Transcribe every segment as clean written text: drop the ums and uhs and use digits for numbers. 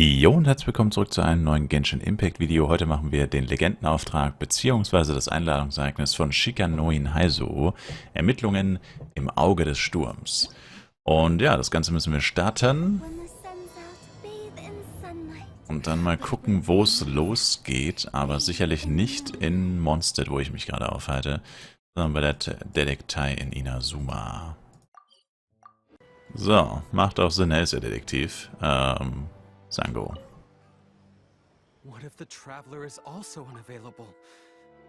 Jo und herzlich willkommen zurück zu einem neuen Genshin Impact Video. Heute machen wir den Legendenauftrag bzw. das Einladungsereignis von Shikanoin Heizo, Ermittlungen im Auge des Sturms. Und ja, das Ganze müssen wir starten und dann mal gucken, wo es losgeht, aber sicherlich nicht in Mondstadt, wo ich mich gerade aufhalte, sondern bei der Detektei in Inazuma. So, macht auch Sinn, er ist ja Detektiv. Sango. What if the Traveler is also unavailable?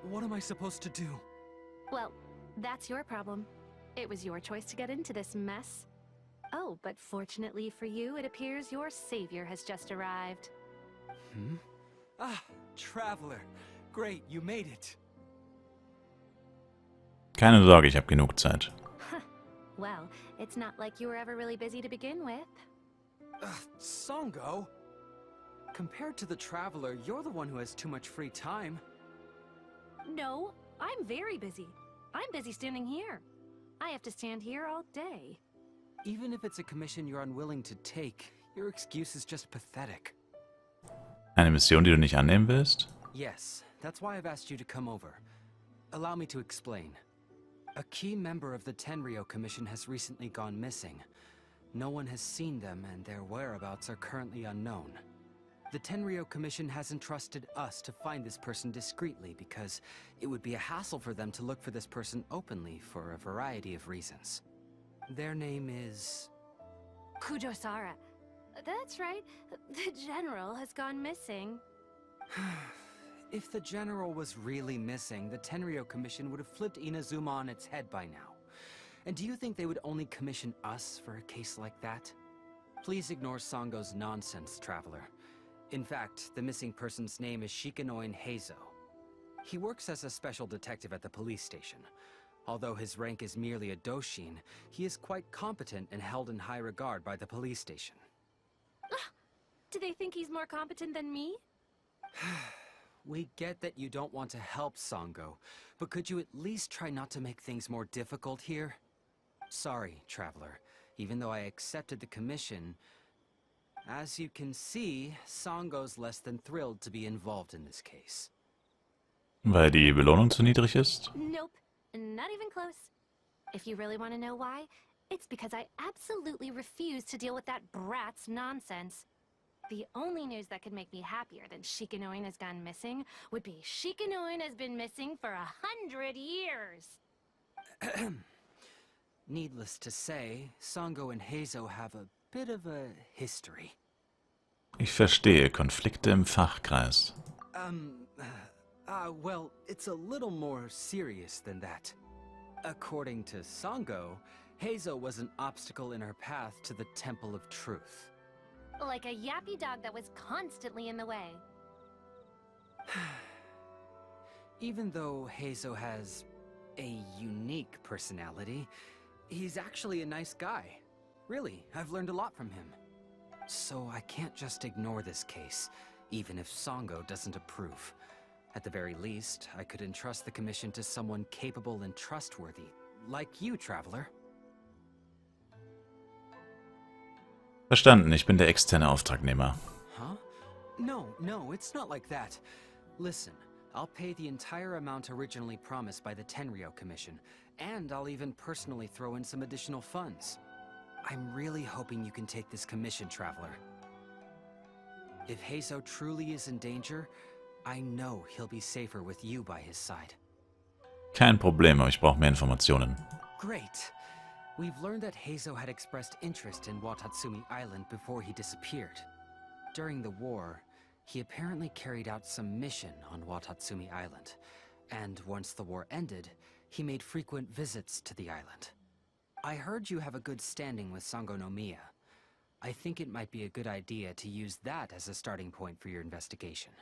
What am I supposed to do? Well, that's your problem. It was your choice to get into this mess. Oh, but fortunately for you, it appears your savior has just arrived. Ah, Traveler. Great, you made it. Keine Sorge, ich habe genug Zeit. Well, it's not like you were ever really busy to begin with. Songo? Compared to the Traveler, you're the one who has too much free time. No, I'm very busy. I'm busy standing here. I have to stand here all day. Even if it's a commission you're unwilling to take, your excuse is just pathetic. Eine Mission, die du nicht annehmen willst? Yes, that's why I've asked you to come over. Allow me to explain. A key member of the Tenryou Commission has recently gone missing. No one has seen them, and their whereabouts are currently unknown. The Tenryou Commission has entrusted us to find this person discreetly because it would be a hassle for them to look for this person openly for a variety of reasons. Their name is... Kujosara. That's right. The General has gone missing. If the General was really missing, the Tenryou Commission would have flipped Inazuma on its head by now. And do you think they would only commission us for a case like that? Please ignore Songo's nonsense, Traveler. In fact, the missing person's name is Shikanoin Heizo. He works as a special detective at the police station. Although his rank is merely a Doshin, he is quite competent and held in high regard by the police station. Do they think he's more competent than me? We get that you don't want to help Songo, but could you at least try not to make things more difficult here? Sorry, Traveler. Even though I accepted the commission, as you can see, Songo's less than thrilled to be involved in this case. Weil die Belohnung zu niedrig ist? Nope, not even close. If you really want to know why, it's because I absolutely refuse to deal with that brat's nonsense. The only news that could make me happier than Shikanoin has gone missing would be Shikanoin has been missing for 100 years. Needless to say, Songo and Heizo have a bit of a history. Ich verstehe, Konflikte im Fachkreis. Well, it's a little more serious than that. According to Songo, Heizo was an obstacle in her path to the Temple of Truth. Like a yappy dog that was constantly in the way. Even though Heizo has a unique personality, he's actually a nice guy. Really, I've learned a lot from him. So I can't just ignore this case, even if Songo doesn't approve. At the very least, I could entrust the commission to someone capable and trustworthy, like you, Traveler. Verstanden, ich bin der externe Auftragnehmer. Huh? No, it's not like that. Listen, I'll pay the entire amount originally promised by the Tenryou Commission, and I'll even personally throw in some additional funds. I'm really hoping you can take this commission, Traveler. If Heizo truly is in danger, I know he'll be safer with you by his side. Kein Problem, aber ich brauche mehr Informationen. Great. We've learned that Heizo had expressed interest in Watatsumi Island before he disappeared. During the war, he apparently carried out some mission on Watatsumi Island, and once the war ended, he made frequent visits to the island. I heard you have a good standing with Sangonomiya. I think it might be a good idea to use that as a starting point for your investigation.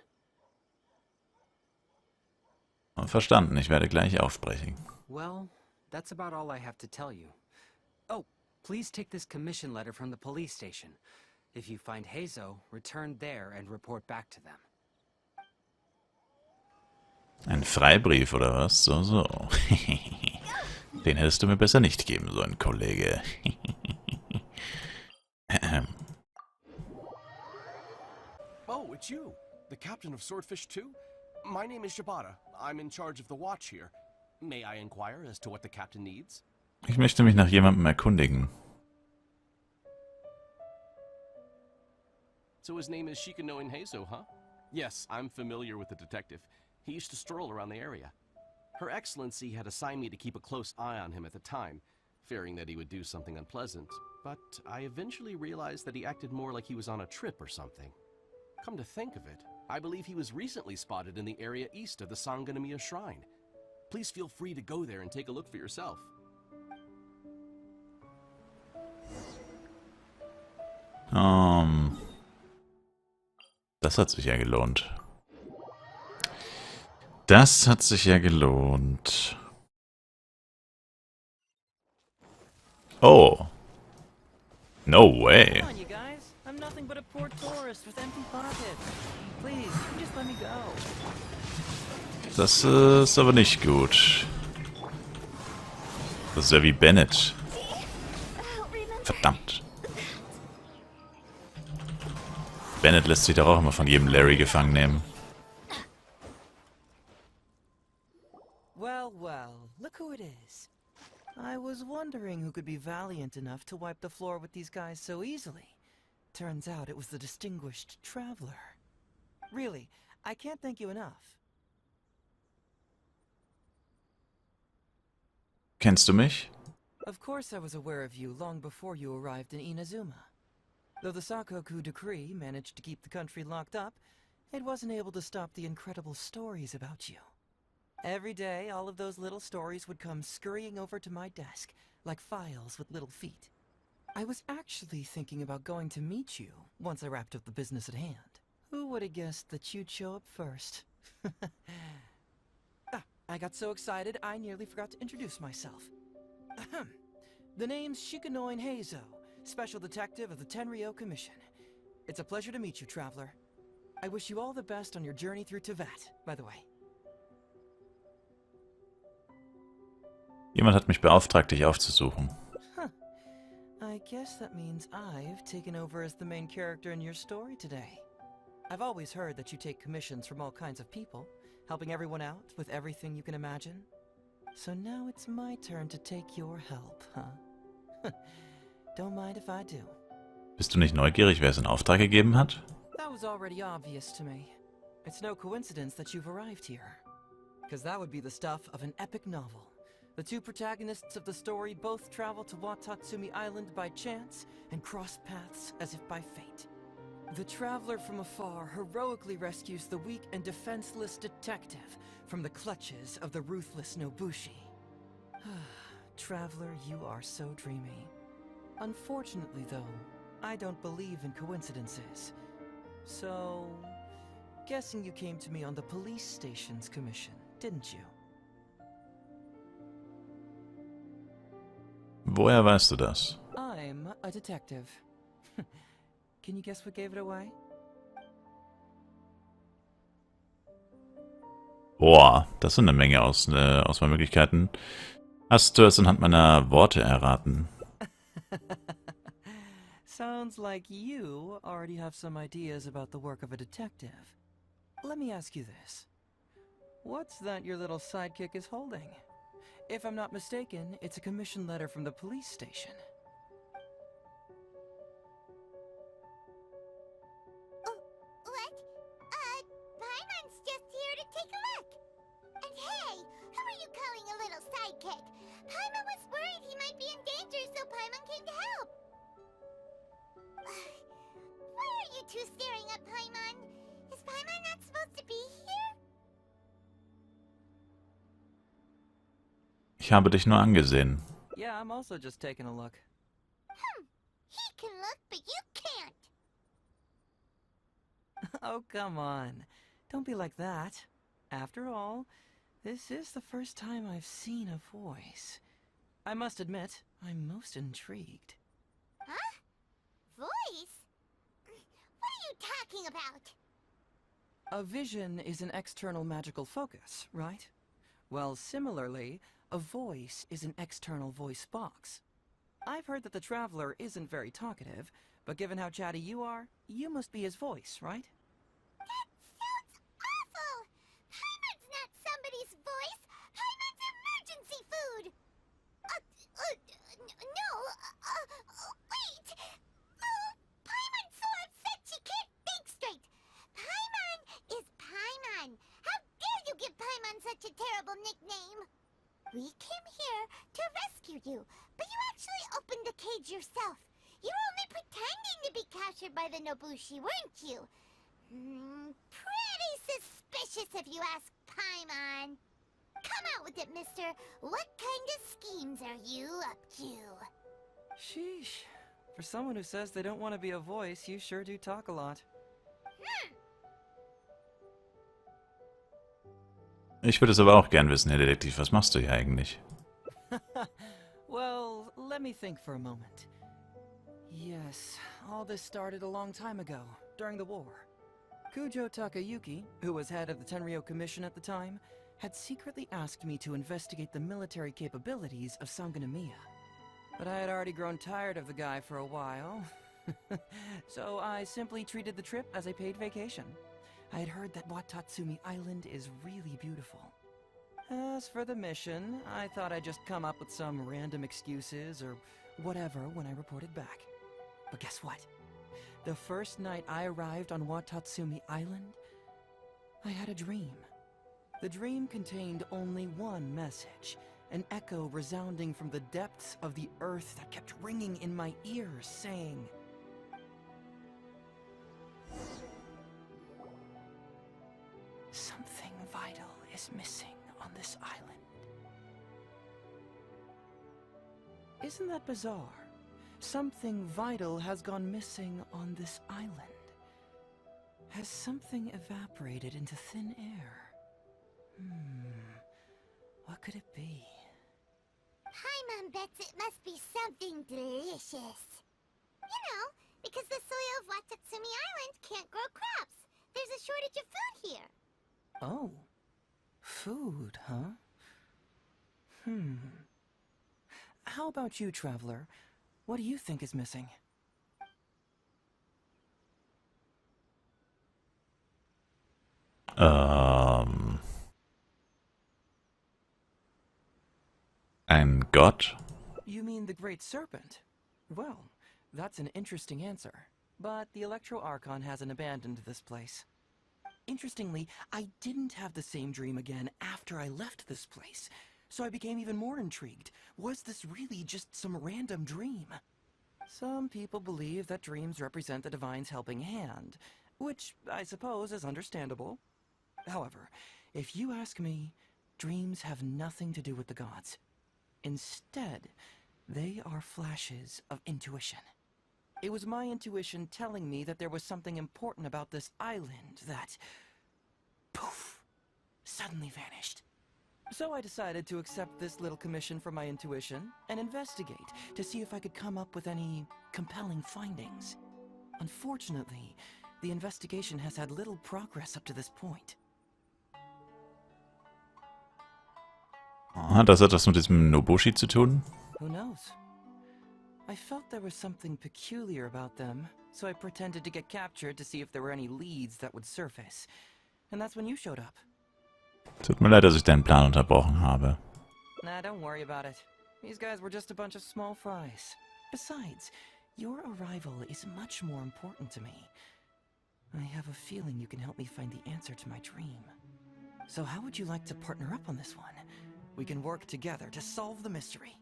Verstanden, ich werde gleich aufbrechen. Well, that's about all I have to tell you. Oh, please take this commission letter from the police station. If you find Heizo, return there and report back to them. Ein Freibrief oder was? So. Den hättest du mir besser nicht geben sollen, Kollege. it's you, the captain of Swordfish 2? My name is Shibata. I'm in charge of the watch here. May I inquire as to what the captain needs? Ich möchte mich nach jemandem erkundigen. So his name is Shikanoin Heizo, huh? Yes, I'm familiar with the detective. He used to stroll around the area. Her Excellency had assigned me to keep a close eye on him at the time, fearing that he would do something unpleasant. But I eventually realized that he acted more like he was on a trip or something. Come to think of it, I believe he was recently spotted in the area east of the Sangonomiya Shrine. Please feel free to go there and take a look for yourself. Das hat sich ja gelohnt. Das hat sich ja gelohnt. Oh. No way. Come on, you guys. I'm nothing but a poor tourist with empty pockets. Please, you can just let me go. Das ist aber nicht gut. Das ist ja wie Bennett. Verdammt. Bennett lässt sich doch auch immer von jedem Larry gefangen nehmen. Well, well, look who it is. I was wondering who could be valiant enough to wipe the floor with these guys so easily. Turns out it was the distinguished traveler. Really, I can't thank you enough. Kennst du mich? Of course I was aware of you long before you arrived in Inazuma. Though the Sakoku decree managed to keep the country locked up, it wasn't able to stop the incredible stories about you. Every day, all of those little stories would come scurrying over to my desk, like files with little feet. I was actually thinking about going to meet you once I wrapped up the business at hand. Who would have guessed that you'd show up first? I got so excited I nearly forgot to introduce myself. The name's Shikanoin Heizo, Special Detective of the Tenryou Commission. It's a pleasure to meet you, Traveler. I wish you all the best on your journey through Teyvat, by the way. Jemand hat mich beauftragt, dich aufzusuchen. Huh. I guess that means I've taken over as the main character in your story today. I've always heard that you take commissions from all kinds of people, helping everyone out with everything you can imagine. So now it's my turn to take your help, huh? Don't mind if I do. Bist du nicht neugierig, wer es in Auftrag gegeben hat? That was already obvious to me. It's no coincidence that you've arrived here. Because that would be the stuff of an epic novel. The two protagonists of the story both travel to Watatsumi Island by chance and cross paths as if by fate. The traveler from afar heroically rescues the weak and defenseless detective from the clutches of the ruthless Nobushi. Traveler, you are so dreamy. Unfortunately, though, I don't believe in coincidences. So, guessing you came to me on the police station's commission, didn't you? Woher weißt du das? I'm a detective. Can you guess what gave it away? Boah, das sind eine Menge Auswahlmöglichkeiten. Hast du es anhand meiner Worte erraten? Sounds like you already have some ideas about the work of a detective. Let me ask you this. What's that your little sidekick is holding? If I'm not mistaken, it's a commission letter from the police station. What? Paimon's just here to take a look. And hey, who are you calling a little sidekick? Paimon was worried he might be in danger, so Paimon came to help. Why are you two staring at Paimon? Is Paimon not supposed to be here? Ich habe dich nur angesehen. Yeah, I'm also just taking a look. He can look, but you can't. Oh, come on. Don't be like that. After all, this is the first time I've seen a voice. I must admit, I'm most intrigued. Huh? Voice? What are you talking about? A vision is an external magical focus, right? Well, similarly, a voice is an external voice box. I've heard that the Traveler isn't very talkative, but given how chatty you are, you must be his voice, right? Sounds awful! Paimon's not somebody's voice! Paimon's emergency food! No, wait! Oh, Paimon's so upset she can't think straight! Paimon is Paimon! How dare you give Paimon such a terrible nickname? We came here to rescue you, but you actually opened the cage yourself. You were only pretending to be captured by the Nobushi, weren't you? Pretty suspicious if you ask Paimon. Come out with it, mister. What kind of schemes are you up to? Sheesh. For someone who says they don't want to be a voice, you sure do talk a lot. Ich würde es aber auch gern wissen, Herr Detektiv. Was machst du hier eigentlich? Well, let me think for a moment. Yes, all this started a long time ago, during the war. Kujo Takayuki, who was head of the Tenryo Commission at the time, had secretly asked me to investigate the military capabilities of Sangonomiya. But I had already grown tired of the guy for a while, so I simply treated the trip as a paid vacation. I had heard that Watatsumi Island is really beautiful. As for the mission, I thought I'd just come up with some random excuses or whatever when I reported back. But guess what? The first night I arrived on Watatsumi Island, I had a dream. The dream contained only one message, an echo resounding from the depths of the earth that kept ringing in my ears, saying, "Something vital is missing on this island." Isn't that bizarre? Something vital has gone missing on this island. Has something evaporated into thin air? What could it be? Paimon bets it must be something delicious. You know, because the soil of Watatsumi Island can't grow crops. There's a shortage of food here. Oh. Food, huh? How about you, Traveler? What do you think is missing? Ein Gott? You mean the Great Serpent? Well, that's an interesting answer. But the Electro Archon hasn't abandoned this place. Interestingly, I didn't have the same dream again after I left this place, so I became even more intrigued. Was this really just some random dream? Some people believe that dreams represent the Divine's helping hand, which I suppose is understandable. However, if you ask me, dreams have nothing to do with the gods. Instead, they are flashes of intuition. It was my intuition telling me that there was something important about this island that, poof, suddenly vanished. So I decided to accept this little commission from my intuition and investigate to see if I could come up with any compelling findings. Unfortunately, the investigation has had little progress up to this point. Hat das etwas mit diesem Nobushi zu tun? Who knows? I felt there was something peculiar about them, so I pretended to get captured to see if there were any leads that would surface. And that's when you showed up. Tut mir leid, dass ich deinen Plan unterbrochen habe. Nah, don't worry about it. These guys were just a bunch of small fries. Besides, your arrival is much more important to me. I have a feeling you can help me find the answer to my dream. So how would you like to partner up on this one? We can work together to solve the mystery.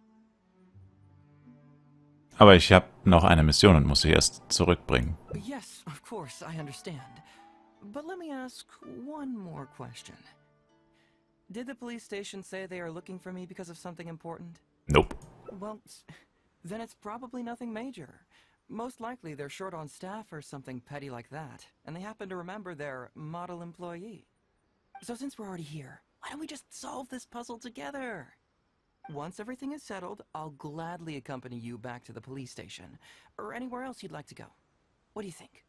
Aber ich habe noch eine Mission und muss sie erst zurückbringen. Yes, of course, I understand. But let me ask one more question. Did the police station say they are looking for me because of something important? Nope. Well, then it's probably nothing major. Most likely they're short on staff or something petty like that, and they happen to remember their model employee. So since we're already here, why don't we just solve this puzzle together? Once everything is settled, I'll gladly accompany you back to the police station, or anywhere else you'd like to go. What do you think?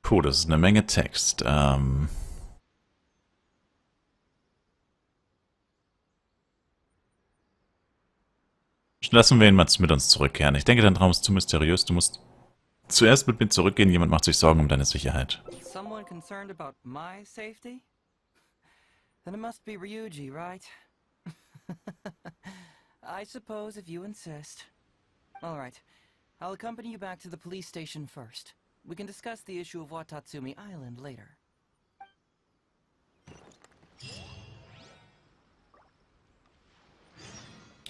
Puh, das ist eine Menge Text. Lassen wir ihn mal mit uns zurückkehren. Ich denke, dein Traum ist zu mysteriös. Du musst zuerst mit mir zurückgehen. Jemand macht sich Sorgen um deine Sicherheit. Someone concerned about my safety? Then it must be Ryuji, right? I suppose if you insist. All right. I'll accompany you back to the police station first. We can discuss the issue of Watatsumi Island later.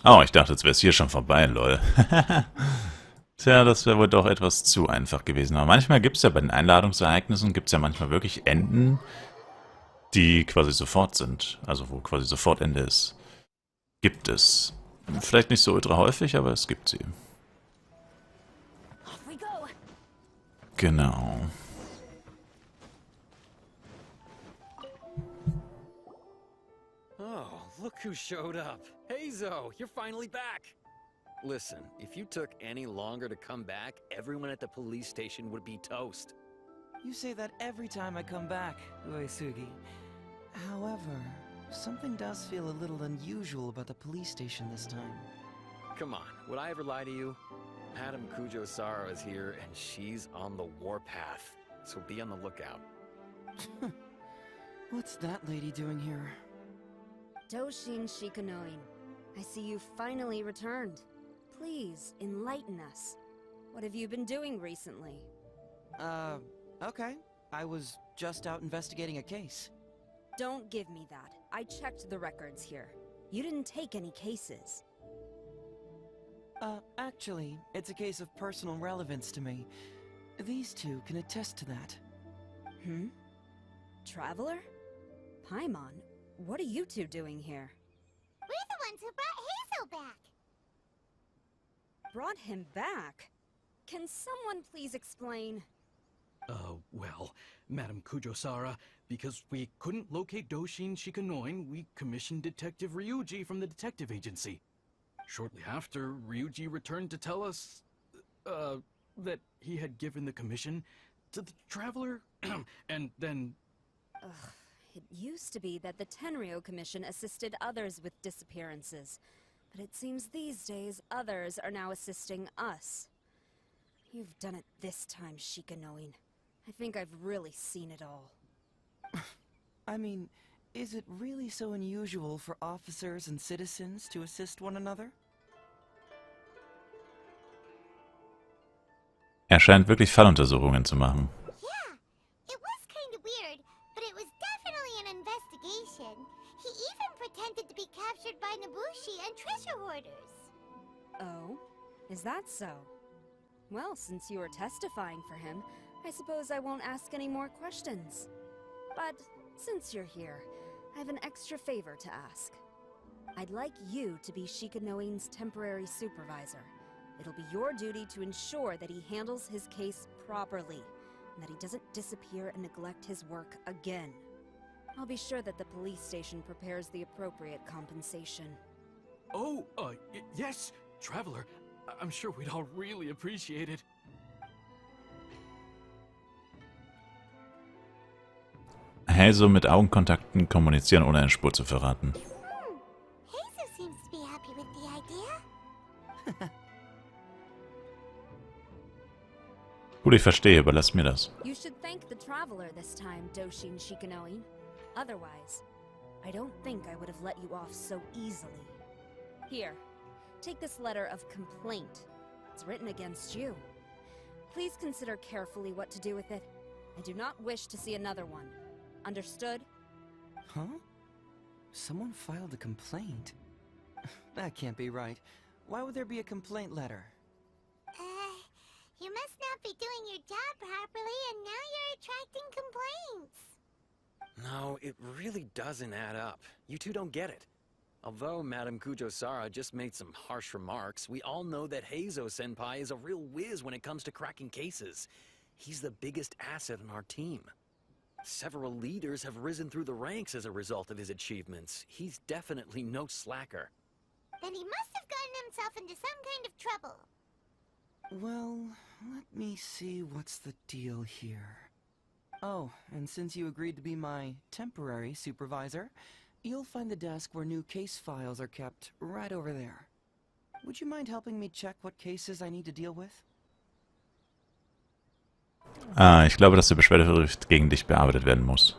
Oh, ich dachte, jetzt wäre es hier schon vorbei, lol. Tja, das wäre wohl doch etwas zu einfach gewesen. Aber manchmal gibt es ja bei den Einladungsereignissen, gibt es ja manchmal wirklich Enden, die quasi sofort sind. Also wo quasi sofort Ende ist. Gibt es. Vielleicht nicht so ultra häufig, aber es gibt sie. Off we go. Genau. Oh, look who showed up. Hazo, you're finally back. Listen, if you took any longer to come back, everyone at the police station would be toast. You say that every time I come back, Uesugi. However, something does feel a little unusual about the police station this time. Come on, would I ever lie to you? Madame Kujo-Sara is here, and she's on the warpath. So be on the lookout. What's that lady doing here? Doshin Shikanoin, I see you finally returned. Please, enlighten us. What have you been doing recently? Okay. I was just out investigating a case. Don't give me that. I checked the records here. You didn't take any cases. Actually, it's a case of personal relevance to me. These two can attest to that. Hmm? Traveler? Paimon, what are you two doing here? We're the ones who brought Hazel back. Brought him back? Can someone please explain? Well, Madame Kujo-Sara, because we couldn't locate Doshin Shikanoin, we commissioned Detective Ryuji from the detective agency. Shortly after, Ryuji returned to tell us, that he had given the commission to the Traveler, and then... Ugh, it used to be that the Tenryo Commission assisted others with disappearances, but it seems these days others are now assisting us. You've done it this time, Shikanoin. I think I've really seen it all. I mean, is it really so unusual for officers and citizens to assist one another? Er scheint wirklich Falluntersuchungen zu machen. Yeah, it was kind of weird, but it was definitely an investigation. He even pretended to be captured by Nobushi and treasure hoarders. Oh? Is that so? Well, since you are testifying for him, I suppose I won't ask any more questions. But since you're here, I have an extra favor to ask. I'd like you to be Shikanoin's temporary supervisor. It'll be your duty to ensure that he handles his case properly, and that he doesn't disappear and neglect his work again. I'll be sure that the police station prepares the appropriate compensation. Oh, yes, Traveler. I'm sure we'd all really appreciate it. Hazel mit Augenkontakten kommunizieren, ohne eine Spur zu verraten. Hazel seems to be happy with the idea. Gut, ich verstehe, überlass mir das. You should thank the Traveler this time, Doshin Shikanoin. Otherwise, I don't think I would have let you off so easily. Here, take this letter of complaint. It's written against you. Please consider carefully what to do with it. I do not wish to see another one. Understood? Huh? Someone filed a complaint? That can't be right. Why would there be a complaint letter? You must not be doing your job properly, and now you're attracting complaints. No, it really doesn't add up. You two don't get it. Although Madame Kujo-Sara just made some harsh remarks, we all know that Heizo-senpai is a real whiz when it comes to cracking cases. He's the biggest asset on our team. Several leaders have risen through the ranks as a result of his achievements. He's definitely no slacker. Then he must have gotten himself into some kind of trouble. Well, let me see what's the deal here. Oh, and since you agreed to be my temporary supervisor, you'll find the desk where new case files are kept right over there. would you mind helping me check what cases I need to deal with? Ich glaube, dass der Beschwerdebericht gegen dich bearbeitet werden muss.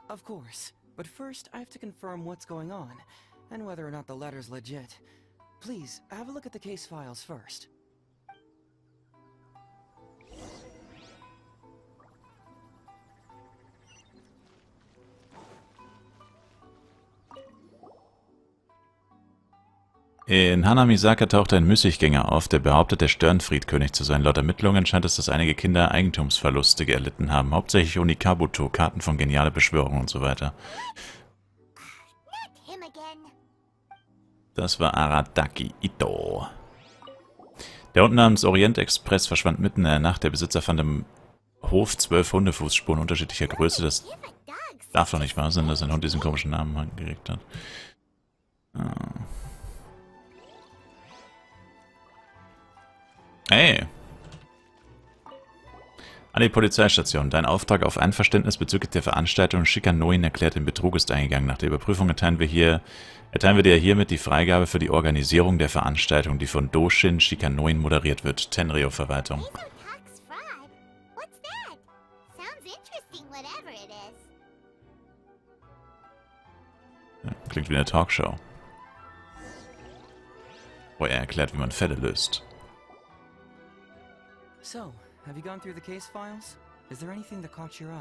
Of course. But first, I have to confirm what's going on, and whether or not the letter's legit. Please, have a look at the case files first. In Hanamisaka taucht ein Müßiggänger auf, der behauptet, der Störenfriedkönig zu sein. Laut Ermittlungen scheint es, dass einige Kinder Eigentumsverluste erlitten haben. Hauptsächlich Onikabuto, Karten von geniale Beschwörung und so weiter. Not him again. Das war Aradaki Ito. Der Hund namens Orient Express verschwand mitten in der Nacht. Der Besitzer fand im Hof 12 Hundefußspuren unterschiedlicher Größe. Das Give a dog darf doch nicht wahr sein, dass ein Hund diesen komischen Namen angekriegt hat. Hey! An die Polizeistation. Dein Auftrag auf Einverständnis bezüglich der Veranstaltung Shikanoin erklärt den Betrug ist eingegangen. Nach der Überprüfung erteilen wir dir hiermit die Freigabe für die Organisierung der Veranstaltung, die von Doshin Shikanoin moderiert wird. Tenryo-Verwaltung. Hazel talks fraud. What's that? Sounds interesting, whatever it is. Ja, klingt wie eine Talkshow. Wo er erklärt, wie man Fälle löst. So, have you gone through the case files? Is there anything that caught your eye?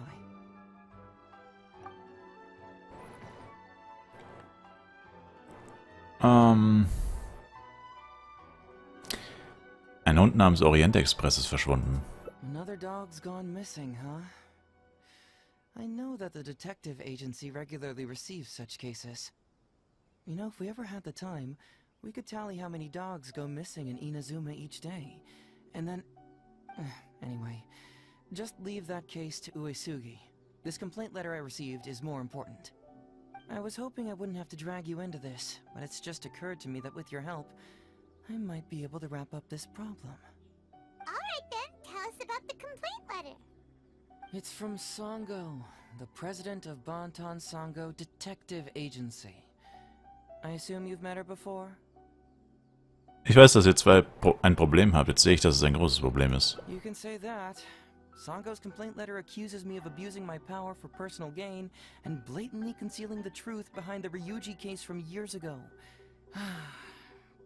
Ein Hund namens Orient Express ist verschwunden. Another dog's gone missing, huh? I know that the detective agency regularly receives such cases. You know, if we ever had the time, we could tally how many dogs go missing in Inazuma each day. And then... Anyway, just leave that case to Uesugi. This complaint letter I received is more important. I was hoping I wouldn't have to drag you into this, but it's just occurred to me that with your help, I might be able to wrap up this problem. Alright then, tell us about the complaint letter. It's from Sango, the president of Bantan Sango Detective Agency. I assume you've met her before? Ich weiß, dass ihr zwei ein Problem habt. Jetzt sehe ich, dass es ein großes Problem ist. You can say that. Sango's complaint letter accuses me of abusing my power for personal gain and blatantly concealing the truth behind the Ryuji case from years ago.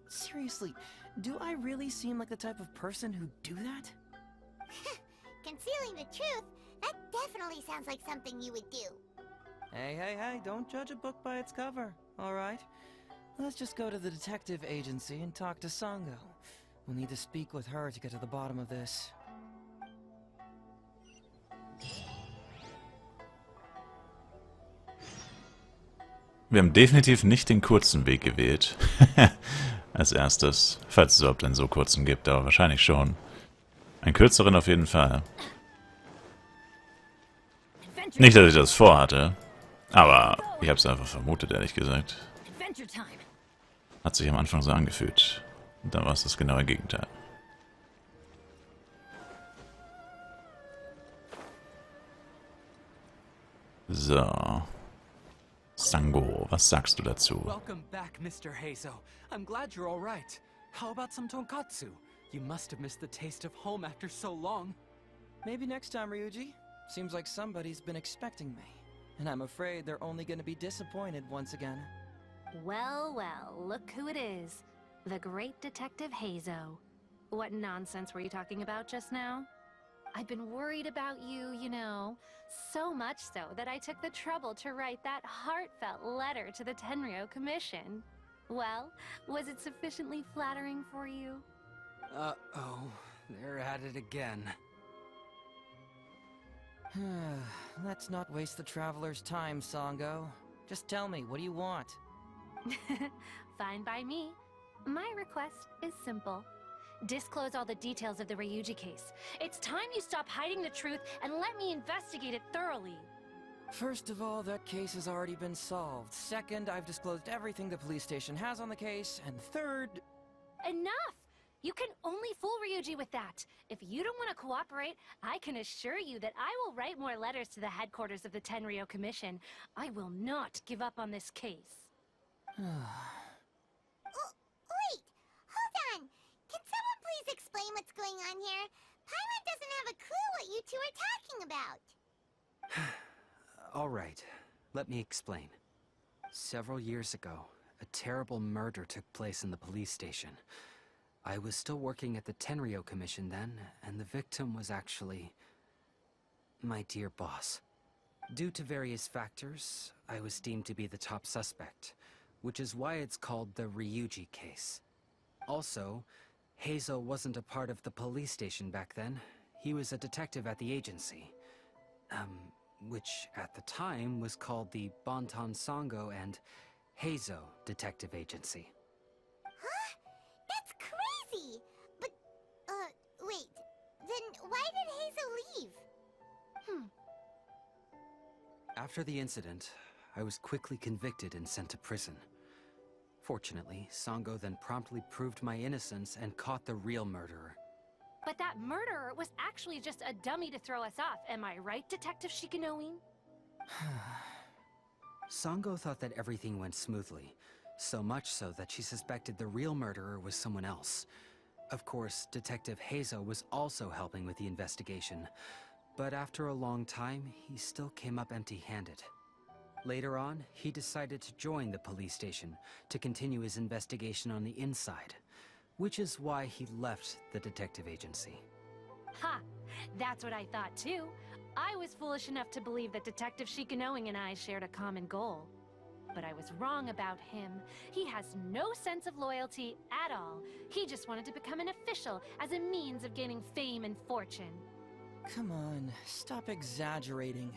Seriously, do I really seem like the type of person who'd do that? Concealing the truth? That definitely sounds like something you would do. Hey, don't judge a book by its cover, alright? Let's just go to the detective agency and talk to Sango. We'll need to speak with her to get to the bottom of this. Wir haben definitiv nicht den kurzen Weg gewählt. Als erstes. Falls es überhaupt einen so kurzen gibt, aber wahrscheinlich schon. Einen kürzeren auf jeden Fall. Nicht, dass ich das vorhatte. Aber ich habe es einfach vermutet, ehrlich gesagt. Hat sich am Anfang so angefühlt. Und dann war es das genaue Gegenteil. So. Sango, was sagst du dazu? Welcome back, Mr. Heizo. I'm glad you're all right. How about some tonkatsu? You must have missed the taste of home after so long. Maybe next time, Ryuji. Seems like somebody's been expecting me. And I'm afraid they're only gonna be disappointed once again. Well, look who it is. The great Detective Heizo. What nonsense were you talking about just now? I've been worried about you, you know. So much so that I took the trouble to write that heartfelt letter to the Tenryo Commission. Well, was it sufficiently flattering for you? Uh-oh. They're at it again. Let's not waste the traveler's time, Sango. Just tell me, what do you want? Fine by me. My request is simple. Disclose all the details of the Ryuji case. It's time you stop hiding the truth and let me investigate it thoroughly. First of all, that case has already been solved. Second, I've disclosed everything the police station has on the case. And third... Enough! You can only fool Ryuji with that. If you don't want to cooperate, I can assure you that I will write more letters to the headquarters of the Tenryo Commission. I will not give up on this case. Wait! explain what's going on here? Paimon doesn't have a clue what you two are talking about. All right, let me explain. Several years ago, a terrible murder took place in the police station. I was still working at the Tenryo Commission then, and the victim was actually my dear boss. Due to various factors, I was deemed to be the top suspect, which is why it's called the Ryuji case. Also, Heizo wasn't a part of the police station back then. He was a detective at the agency. Which at the time was called the Bonton Sango and Heizo Detective Agency. Huh? That's crazy! But, wait. Then why did Heizo leave? After the incident, I was quickly convicted and sent to prison. Fortunately, Sango then promptly proved my innocence and caught the real murderer. But that murderer was actually just a dummy to throw us off, am I right, Detective Shikanoin? Sango thought that everything went smoothly, so much so that she suspected the real murderer was someone else. Of course, Detective Heizo was also helping with the investigation, but after a long time, he still came up empty-handed. Later on, he decided to join the police station to continue his investigation on the inside, which is why he left the detective agency. Ha! That's what I thought too. I was foolish enough to believe that Detective Shikanoin and I shared a common goal. But I was wrong about him. He has no sense of loyalty at all. He just wanted to become an official as a means of gaining fame and fortune. Come on, stop exaggerating.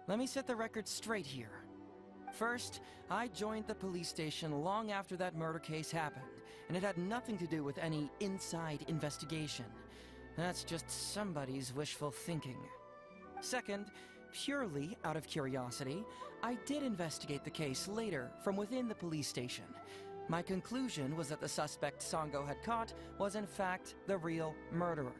Let me set the record straight here. First, I joined the police station long after that murder case happened, and it had nothing to do with any inside investigation. That's just somebody's wishful thinking. Second, purely out of curiosity, I did investigate the case later from within the police station. My conclusion was that the suspect Sango had caught was in fact the real murderer.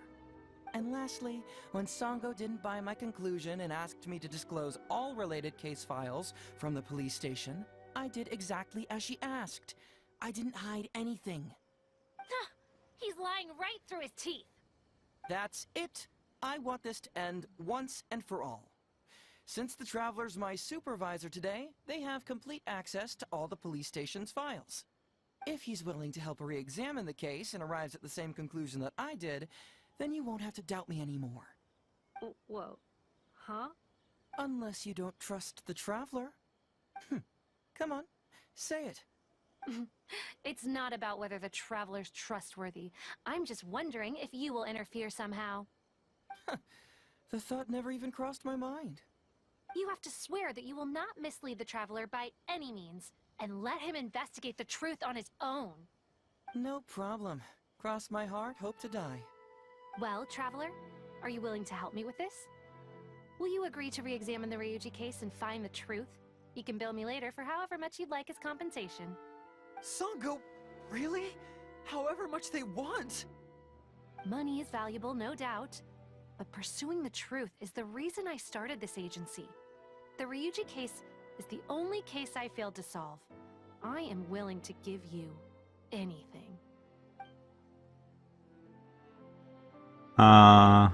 And lastly, when Sango didn't buy my conclusion and asked me to disclose all related case files from the police station, I did exactly as she asked. I didn't hide anything. He's lying right through his teeth. That's it. I want this to end once and for all. Since the Traveler's my supervisor today, they have complete access to all the police station's files. If he's willing to help re-examine the case and arrives at the same conclusion that I did, then you won't have to doubt me anymore. Whoa. Huh? Unless you don't trust the Traveler. Come on, say it. It's not about whether the Traveler's trustworthy. I'm just wondering if you will interfere somehow. The thought never even crossed my mind. You have to swear that you will not mislead the Traveler by any means, and let him investigate the truth on his own. No problem. Cross my heart, hope to die. Well, Traveler, are you willing to help me with this? Will you agree to re-examine the Ryuji case and find the truth? You can bill me later for however much you'd like as compensation. Sango, really? However much they want? Money is valuable, no doubt. But pursuing the truth is the reason I started this agency. The Ryuji case is the only case I failed to solve. I am willing to give you anything. Für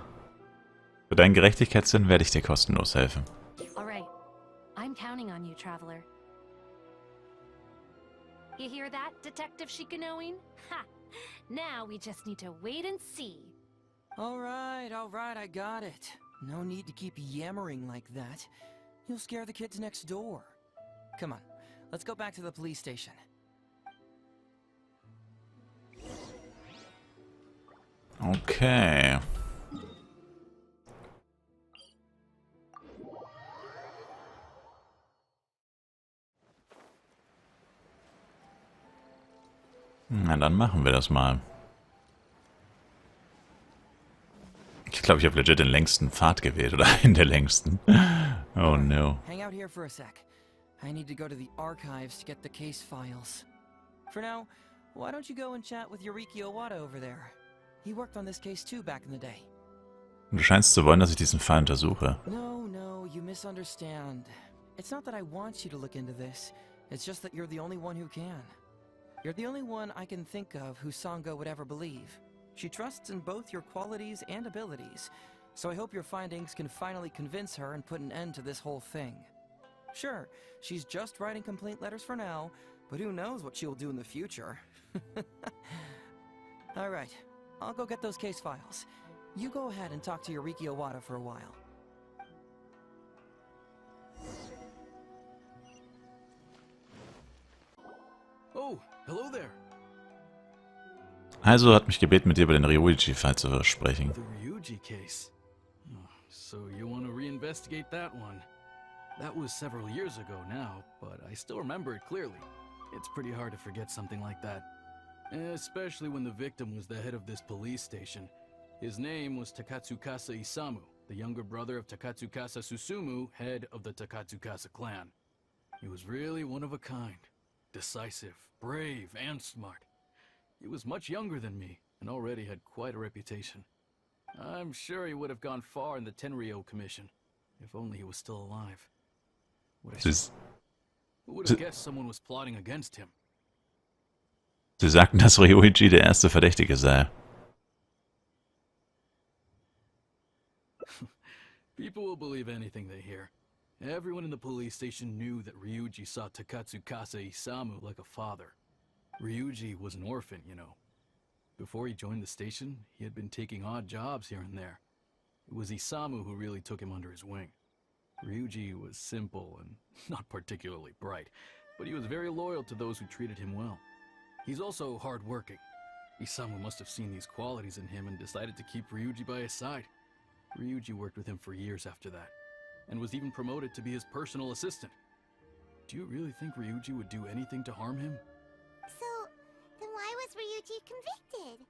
deinen Gerechtigkeitssinn werde ich dir kostenlos helfen. All right. I'm counting on you, Traveler. You hear that, Detective Shikanoin? Ha! Now we just need to wait and see. All right, I got it. No need to keep yammering like that. You'll scare the kids next door. Come on, let's go back to the police station. Okay. Na, dann machen wir das mal. Ich glaube, ich habe legit den längsten Pfad gewählt, oder einen der längsten. Oh no. Hang out here for a sec. I need to go to the archives to get the case files. For now, why don't you go and chat with Yoriki Owada over there? He worked on this case too back in the day. Du scheinst zu wollen, dass ich diesen Fall untersuche. No, you misunderstand. It's not that I want you to look into this. It's just that you're the only one who can. You're the only one I can think of who Sango would ever believe. She trusts in both your qualities and abilities, so I hope your findings can finally convince her and put an end to this whole thing. Sure, she's just writing complaint letters for now, but who knows what she'll do in the future. Alright, I'll go get those case files. You go ahead and talk to Yoriki Owada for a while. Oh, hello there. Heiso hat mich gebeten, mit dir über den Ryuji-Fall zu sprechen. The Ryuji case. Oh, so you want to reinvestigate that one? That was several years ago now, but I still remember it clearly. It's pretty hard to forget something like that. Especially when the victim was the head of this police station. His name was Takatsukasa Isamu, the younger brother of Takatsukasa Susumu, head of the Takatsukasa clan. He was really one of a kind. Decisive, brave, and smart. He was much younger than me, and already had quite a reputation. I'm sure he would have gone far in the Tenryou Commission, if only he was still alive. Who would have guessed someone was plotting against him? Sie sagten, dass Ryuji der erste Verdächtige sei. People will believe anything they hear. Everyone in the police station knew that Ryuji saw Takatsukasa Isamu like a father. Ryuji was an orphan, you know. Before he joined the station, he had been taking odd jobs here and there. It was Isamu who really took him under his wing. Ryuji was simple and not particularly bright, but he was very loyal to those who treated him well. He's also hard-working. Isamu must have seen these qualities in him and decided to keep Ryuji by his side. Ryuji worked with him for years after that, and was even promoted to be his personal assistant. Do you really think Ryuji would do anything to harm him? So, then why was Ryuji convicted?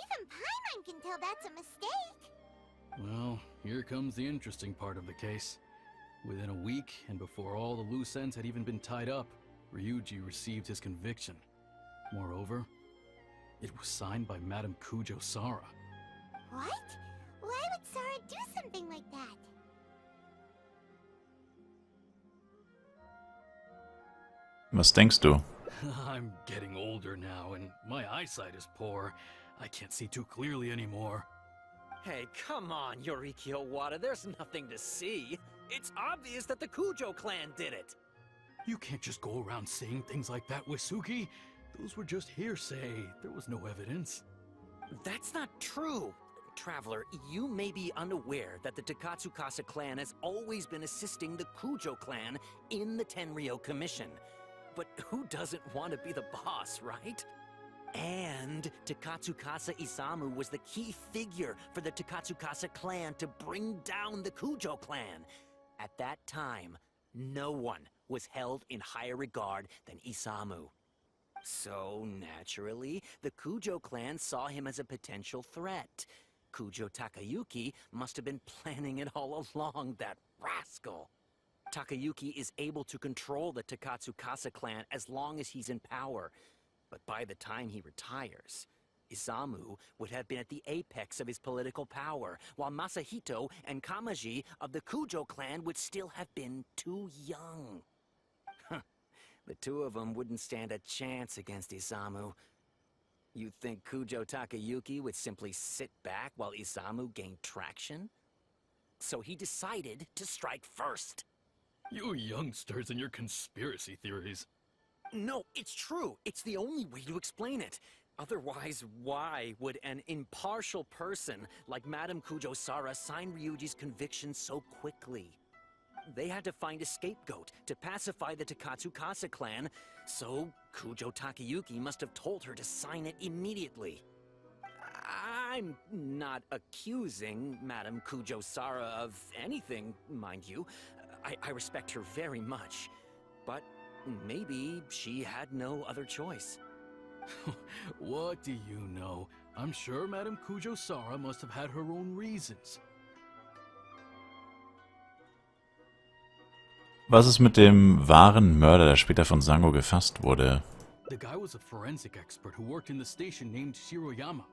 Even Paimon can tell that's a mistake. Well, here comes the interesting part of the case. Within a week, and before all the loose ends had even been tied up, Ryuji received his conviction. Moreover, it was signed by Madame Kujo Sara. What? Why would Sara do something like that? Was denkst du? I'm getting older now, and my eyesight is poor. I can't see too clearly anymore. Hey, come on, Yoriki Owada, there's nothing to see. It's obvious that the Kujo clan did it. You can't just go around saying things like that, Wisuki. Those were just hearsay. There was no evidence. That's not true. Traveler, you may be unaware that the Takatsukasa clan has always been assisting the Kujo clan in the Tenryou Commission. But who doesn't want to be the boss, right? And Takatsukasa Isamu was the key figure for the Takatsukasa clan to bring down the Kujo clan. At that time, no one was held in higher regard than Isamu. So, naturally, the Kujo clan saw him as a potential threat. Kujo Takayuki must have been planning it all along, that rascal. Takayuki is able to control the Takatsukasa clan as long as he's in power. But by the time he retires, Isamu would have been at the apex of his political power, while Masahito and Kamaji of the Kujo clan would still have been too young. The two of them wouldn't stand a chance against Isamu. You think Kujo Takayuki would simply sit back while Isamu gained traction? So he decided to strike first. You youngsters and your conspiracy theories. No, it's true. It's the only way to explain it. Otherwise, why would an impartial person like Madame Kujo Sara sign Ryuji's conviction so quickly? They had to find a scapegoat to pacify the Takatsukasa clan, so Kujo Takayuki must have told her to sign it immediately. I'm not accusing Madame Kujo Sara of anything, mind you. I respect her very much, but maybe she had no other choice. What do you know? I'm sure Madame Kujo Sara must have had her own reasons. Was ist mit dem wahren Mörder, der später von Sango gefasst wurde? The guy was a forensic expert who worked in the station named Shiroyama.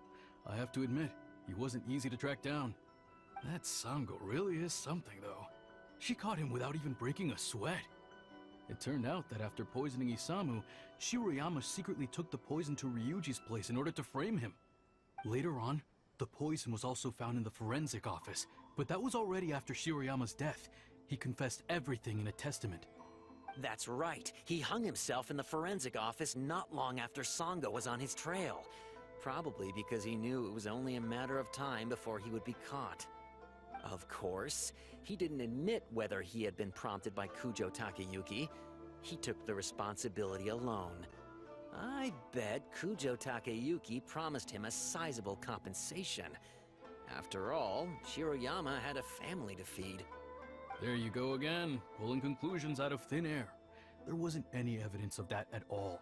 I have to admit, he wasn't easy to track down. That Sango really is something, though. She caught him without even breaking a sweat. It turned out that after poisoning Isamu, Shiroyama secretly took the poison to Ryuji's place in order to frame him. Later on, the poison was also found in the forensic office, but that was already after Shiroyama's death. He confessed everything in a testament. That's right. He hung himself in the forensic office not long after Sango was on his trail. Probably because he knew it was only a matter of time before he would be caught. Of course, he didn't admit whether he had been prompted by Kujo Takayuki. He took the responsibility alone. I bet Kujo Takayuki promised him a sizable compensation. After all, Shiroyama had a family to feed. There you go again, pulling conclusions out of thin air. There wasn't any evidence of that at all.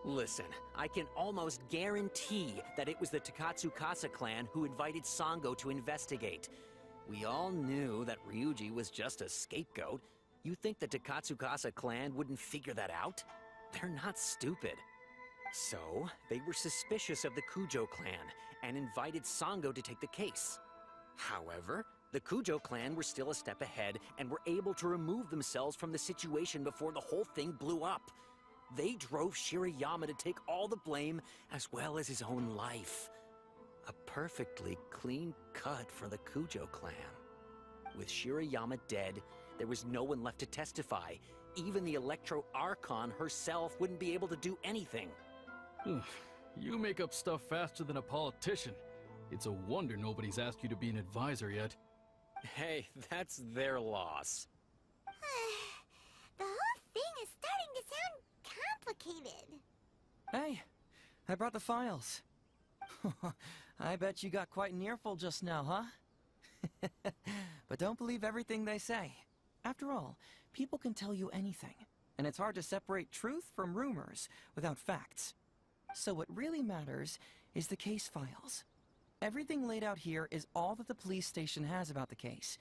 Listen, I can almost guarantee that it was the Takatsukasa clan who invited Sango to investigate. We all knew that Ryuji was just a scapegoat. You think the Takatsukasa clan wouldn't figure that out? They're not stupid. So, they were suspicious of the Kujo clan and invited Sango to take the case. However, the Kujo clan were still a step ahead and were able to remove themselves from the situation before the whole thing blew up. They drove Shiroyama to take all the blame as well as his own life. A perfectly clean cut for the Kujo clan. With Shiroyama dead, there was no one left to testify. Even the Electro Archon herself wouldn't be able to do anything. You make up stuff faster than a politician. It's a wonder nobody's asked you to be an advisor yet. Hey, that's their loss. The whole thing is starting to sound complicated. Hey, I brought the files. I bet you got quite an earful just now, huh? But don't believe everything they say. After all, people can tell you anything, and it's hard to separate truth from rumors without facts. So what really matters is the case files. Everything laid out here is all that the police station has about the case.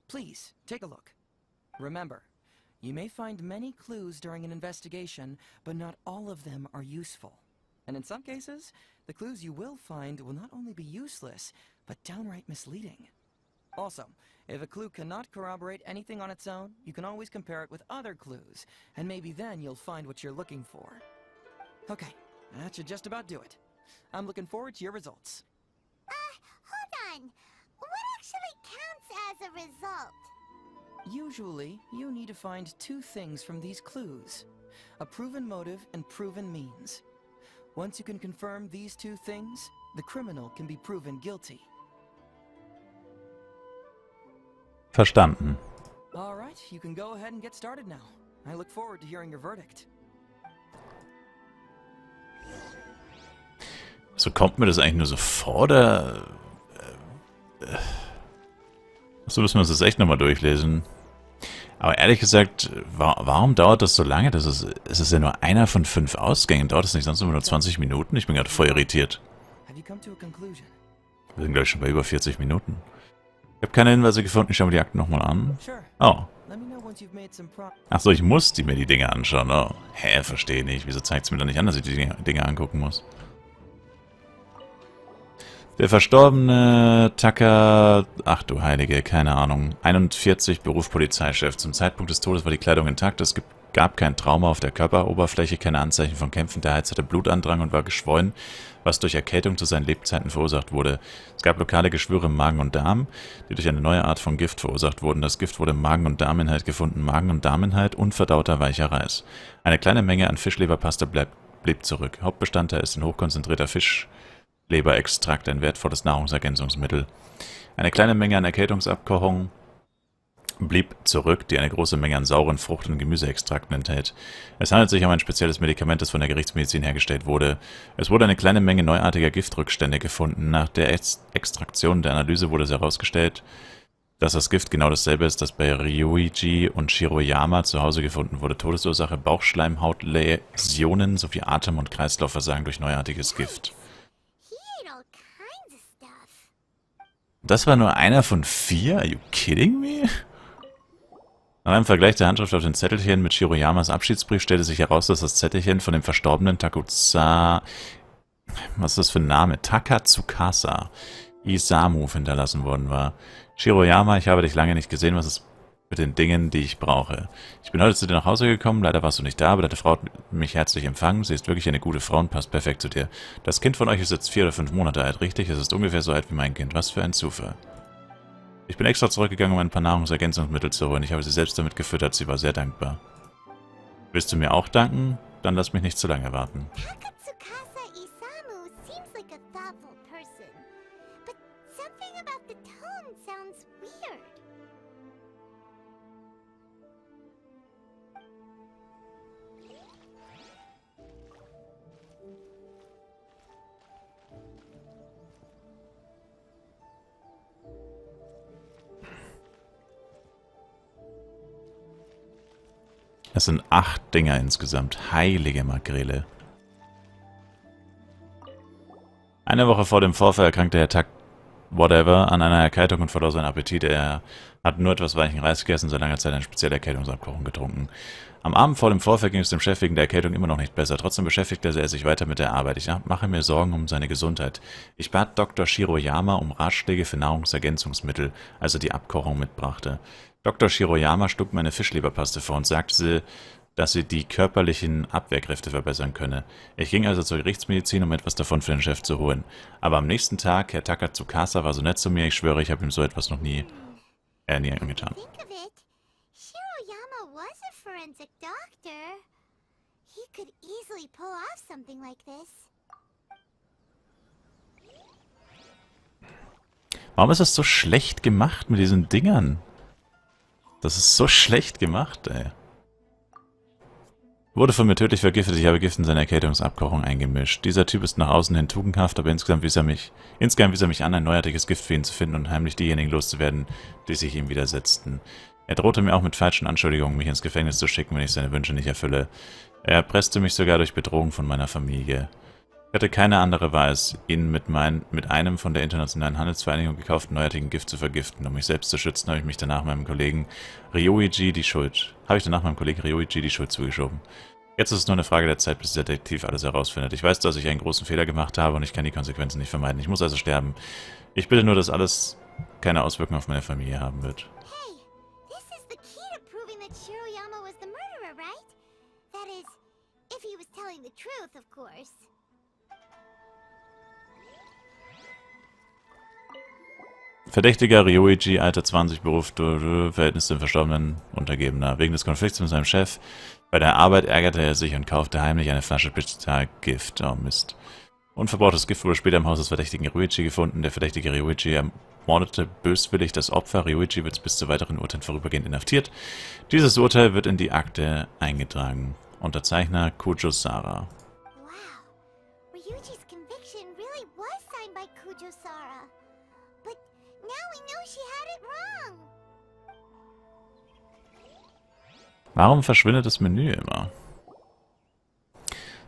Please, take a look. Remember, you may find many clues during an investigation, but not all of them are useful. And in some cases, the clues you will find will not only be useless, but downright misleading. Also, if a clue cannot corroborate anything on its own, you can always compare it with other clues, and maybe then you'll find what you're looking for. Okay, that should just about do it. I'm looking forward to your results. Hold on. What actually counts as a result? Usually, you need to find two things from these clues. A proven motive and proven means. Once you can confirm these two things, the criminal can be proven guilty. Verstanden. All right, you can go ahead and get started now. I look forward to hearing your verdict. So kommt mir das eigentlich nur so vor, oder? Achso, müssen wir uns das echt nochmal durchlesen. Aber ehrlich gesagt, warum dauert das so lange? Es ist ja nur einer von 5 Ausgängen. Dauert das nicht sonst immer nur 20 Minuten? Ich bin gerade voll irritiert. Wir sind gleich schon bei über 40 Minuten. Ich habe keine Hinweise gefunden. Ich schaue mir die Akten nochmal an. Oh. Achso, ich muss mir die Dinge anschauen. Oh. Hä, verstehe nicht. Wieso zeigt es mir dann nicht an, dass ich die Dinge angucken muss? Der verstorbene Taka, ach du Heilige, keine Ahnung, 41, Beruf Polizeichef. Zum Zeitpunkt des Todes war die Kleidung intakt, es gab kein Trauma auf der Körperoberfläche, keine Anzeichen von Kämpfen, der Hals hatte Blutandrang und war geschwollen, was durch Erkältung zu seinen Lebzeiten verursacht wurde. Es gab lokale Geschwüre im Magen und Darm, die durch eine neue Art von Gift verursacht wurden. Das Gift wurde im Magen- und Darminhalt gefunden, Magen- und Darminhalt, unverdauter weicher Reis. Eine kleine Menge an Fischleberpaste blieb zurück. Hauptbestandteil ist ein hochkonzentrierter Fischleberextrakt, ein wertvolles Nahrungsergänzungsmittel. Eine kleine Menge an Erkältungsabkochung blieb zurück, die eine große Menge an sauren Frucht- und Gemüseextrakten enthält. Es handelt sich um ein spezielles Medikament, das von der Gerichtsmedizin hergestellt wurde. Es wurde eine kleine Menge neuartiger Giftrückstände gefunden. Nach der Extraktion der Analyse wurde es herausgestellt, dass das Gift genau dasselbe ist, das bei Ryuji und Shiroyama zu Hause gefunden wurde. Todesursache Bauchschleimhautläsionen sowie Atem- und Kreislaufversagen durch neuartiges Gift. Das war nur einer von 4? Are you kidding me? Nach einem Vergleich der Handschrift auf den Zettelchen mit Shiroyamas Abschiedsbrief stellte sich heraus, dass das Zettelchen von dem verstorbenen was ist das für ein Name? Takatsukasa Isamu hinterlassen worden war. Shiroyama, ich habe dich lange nicht gesehen. Was ist mit den Dingen, die ich brauche. Ich bin heute zu dir nach Hause gekommen, leider warst du nicht da, aber deine Frau hat mich herzlich empfangen. Sie ist wirklich eine gute Frau und passt perfekt zu dir. Das Kind von euch ist jetzt 4 oder 5 Monate alt, richtig? Es ist ungefähr so alt wie mein Kind. Was für ein Zufall. Ich bin extra zurückgegangen, um ein paar Nahrungsergänzungsmittel zu holen. Ich habe sie selbst damit gefüttert, sie war sehr dankbar. Willst du mir auch danken? Dann lass mich nicht zu lange warten. Takatsukasa Isamu seems like a thoughtful person, but something about the tone sounds weird. Es sind 8 Dinger insgesamt. Heilige Makrele. Eine Woche vor dem Vorfall erkrankte Herr Whatever an einer Erkältung und verlor seinen Appetit. Er hat nur etwas weichen Reis gegessen und seit langer Zeit eine spezielle Erkältungsabkochung getrunken. Am Abend vor dem Vorfall ging es dem Chef wegen der Erkältung immer noch nicht besser. Trotzdem beschäftigte er sich weiter mit der Arbeit. Ich mache mir Sorgen um seine Gesundheit. Ich bat Dr. Shiroyama um Ratschläge für Nahrungsergänzungsmittel, als er die Abkochung mitbrachte. Dr. Shiroyama schlug mir eine Fischleberpaste vor und sagte, dass sie die körperlichen Abwehrkräfte verbessern könne. Ich ging also zur Gerichtsmedizin, um etwas davon für den Chef zu holen. Aber am nächsten Tag, Herr Takatsukasa war so nett zu mir, ich schwöre, ich habe ihm so etwas noch nie angetan. Think of it. Shiroyama was a forensic doctor. He could easily pull off something like this. Warum ist das so schlecht gemacht mit diesen Dingern? Das ist so schlecht gemacht, ey. Wurde von mir tödlich vergiftet, ich habe Gift in seine Erkältungsabkochung eingemischt. Dieser Typ ist nach außen hin tugendhaft, aber insgesamt wies er mich an, ein neuartiges Gift für ihn zu finden und heimlich diejenigen loszuwerden, die sich ihm widersetzten. Er drohte mir auch mit falschen Anschuldigungen, mich ins Gefängnis zu schicken, wenn ich seine Wünsche nicht erfülle. Er erpresste mich sogar durch Bedrohung von meiner Familie. Ich hatte keine andere Wahl, als ihn mit einem von der Internationalen Handelsvereinigung gekauften neuartigen Gift zu vergiften. Um mich selbst zu schützen, habe ich danach meinem Kollegen Ryoichi die Schuld zugeschoben. Jetzt ist es nur eine Frage der Zeit, bis der Detektiv alles herausfindet. Ich weiß, dass ich einen großen Fehler gemacht habe und ich kann die Konsequenzen nicht vermeiden. Ich muss also sterben. Ich bitte nur, dass alles keine Auswirkungen auf meine Familie haben wird. Hey, this is the key to proving that Shiroyama was the murderer, right? That is, if he was telling the truth, of course. Verdächtiger Ryoichi, Alter 20, Beruf, Verhältnis zum Verstorbenen, Untergebener. Wegen des Konflikts mit seinem Chef bei der Arbeit ärgerte er sich und kaufte heimlich eine Flasche Spezialgift. Oh Mist. Unverbrauchtes Gift wurde später im Haus des verdächtigen Ryoichi gefunden. Der verdächtige Ryoichi ermordete böswillig das Opfer. Ryoichi wird bis zu weiteren Urteilen vorübergehend inhaftiert. Dieses Urteil wird in die Akte eingetragen. Unterzeichner Kujo-Sara. Wow, Ryuji's conviction really was signed by Kujo-Sara. But now we know she had it wrong. Warum verschwindet das Menü immer?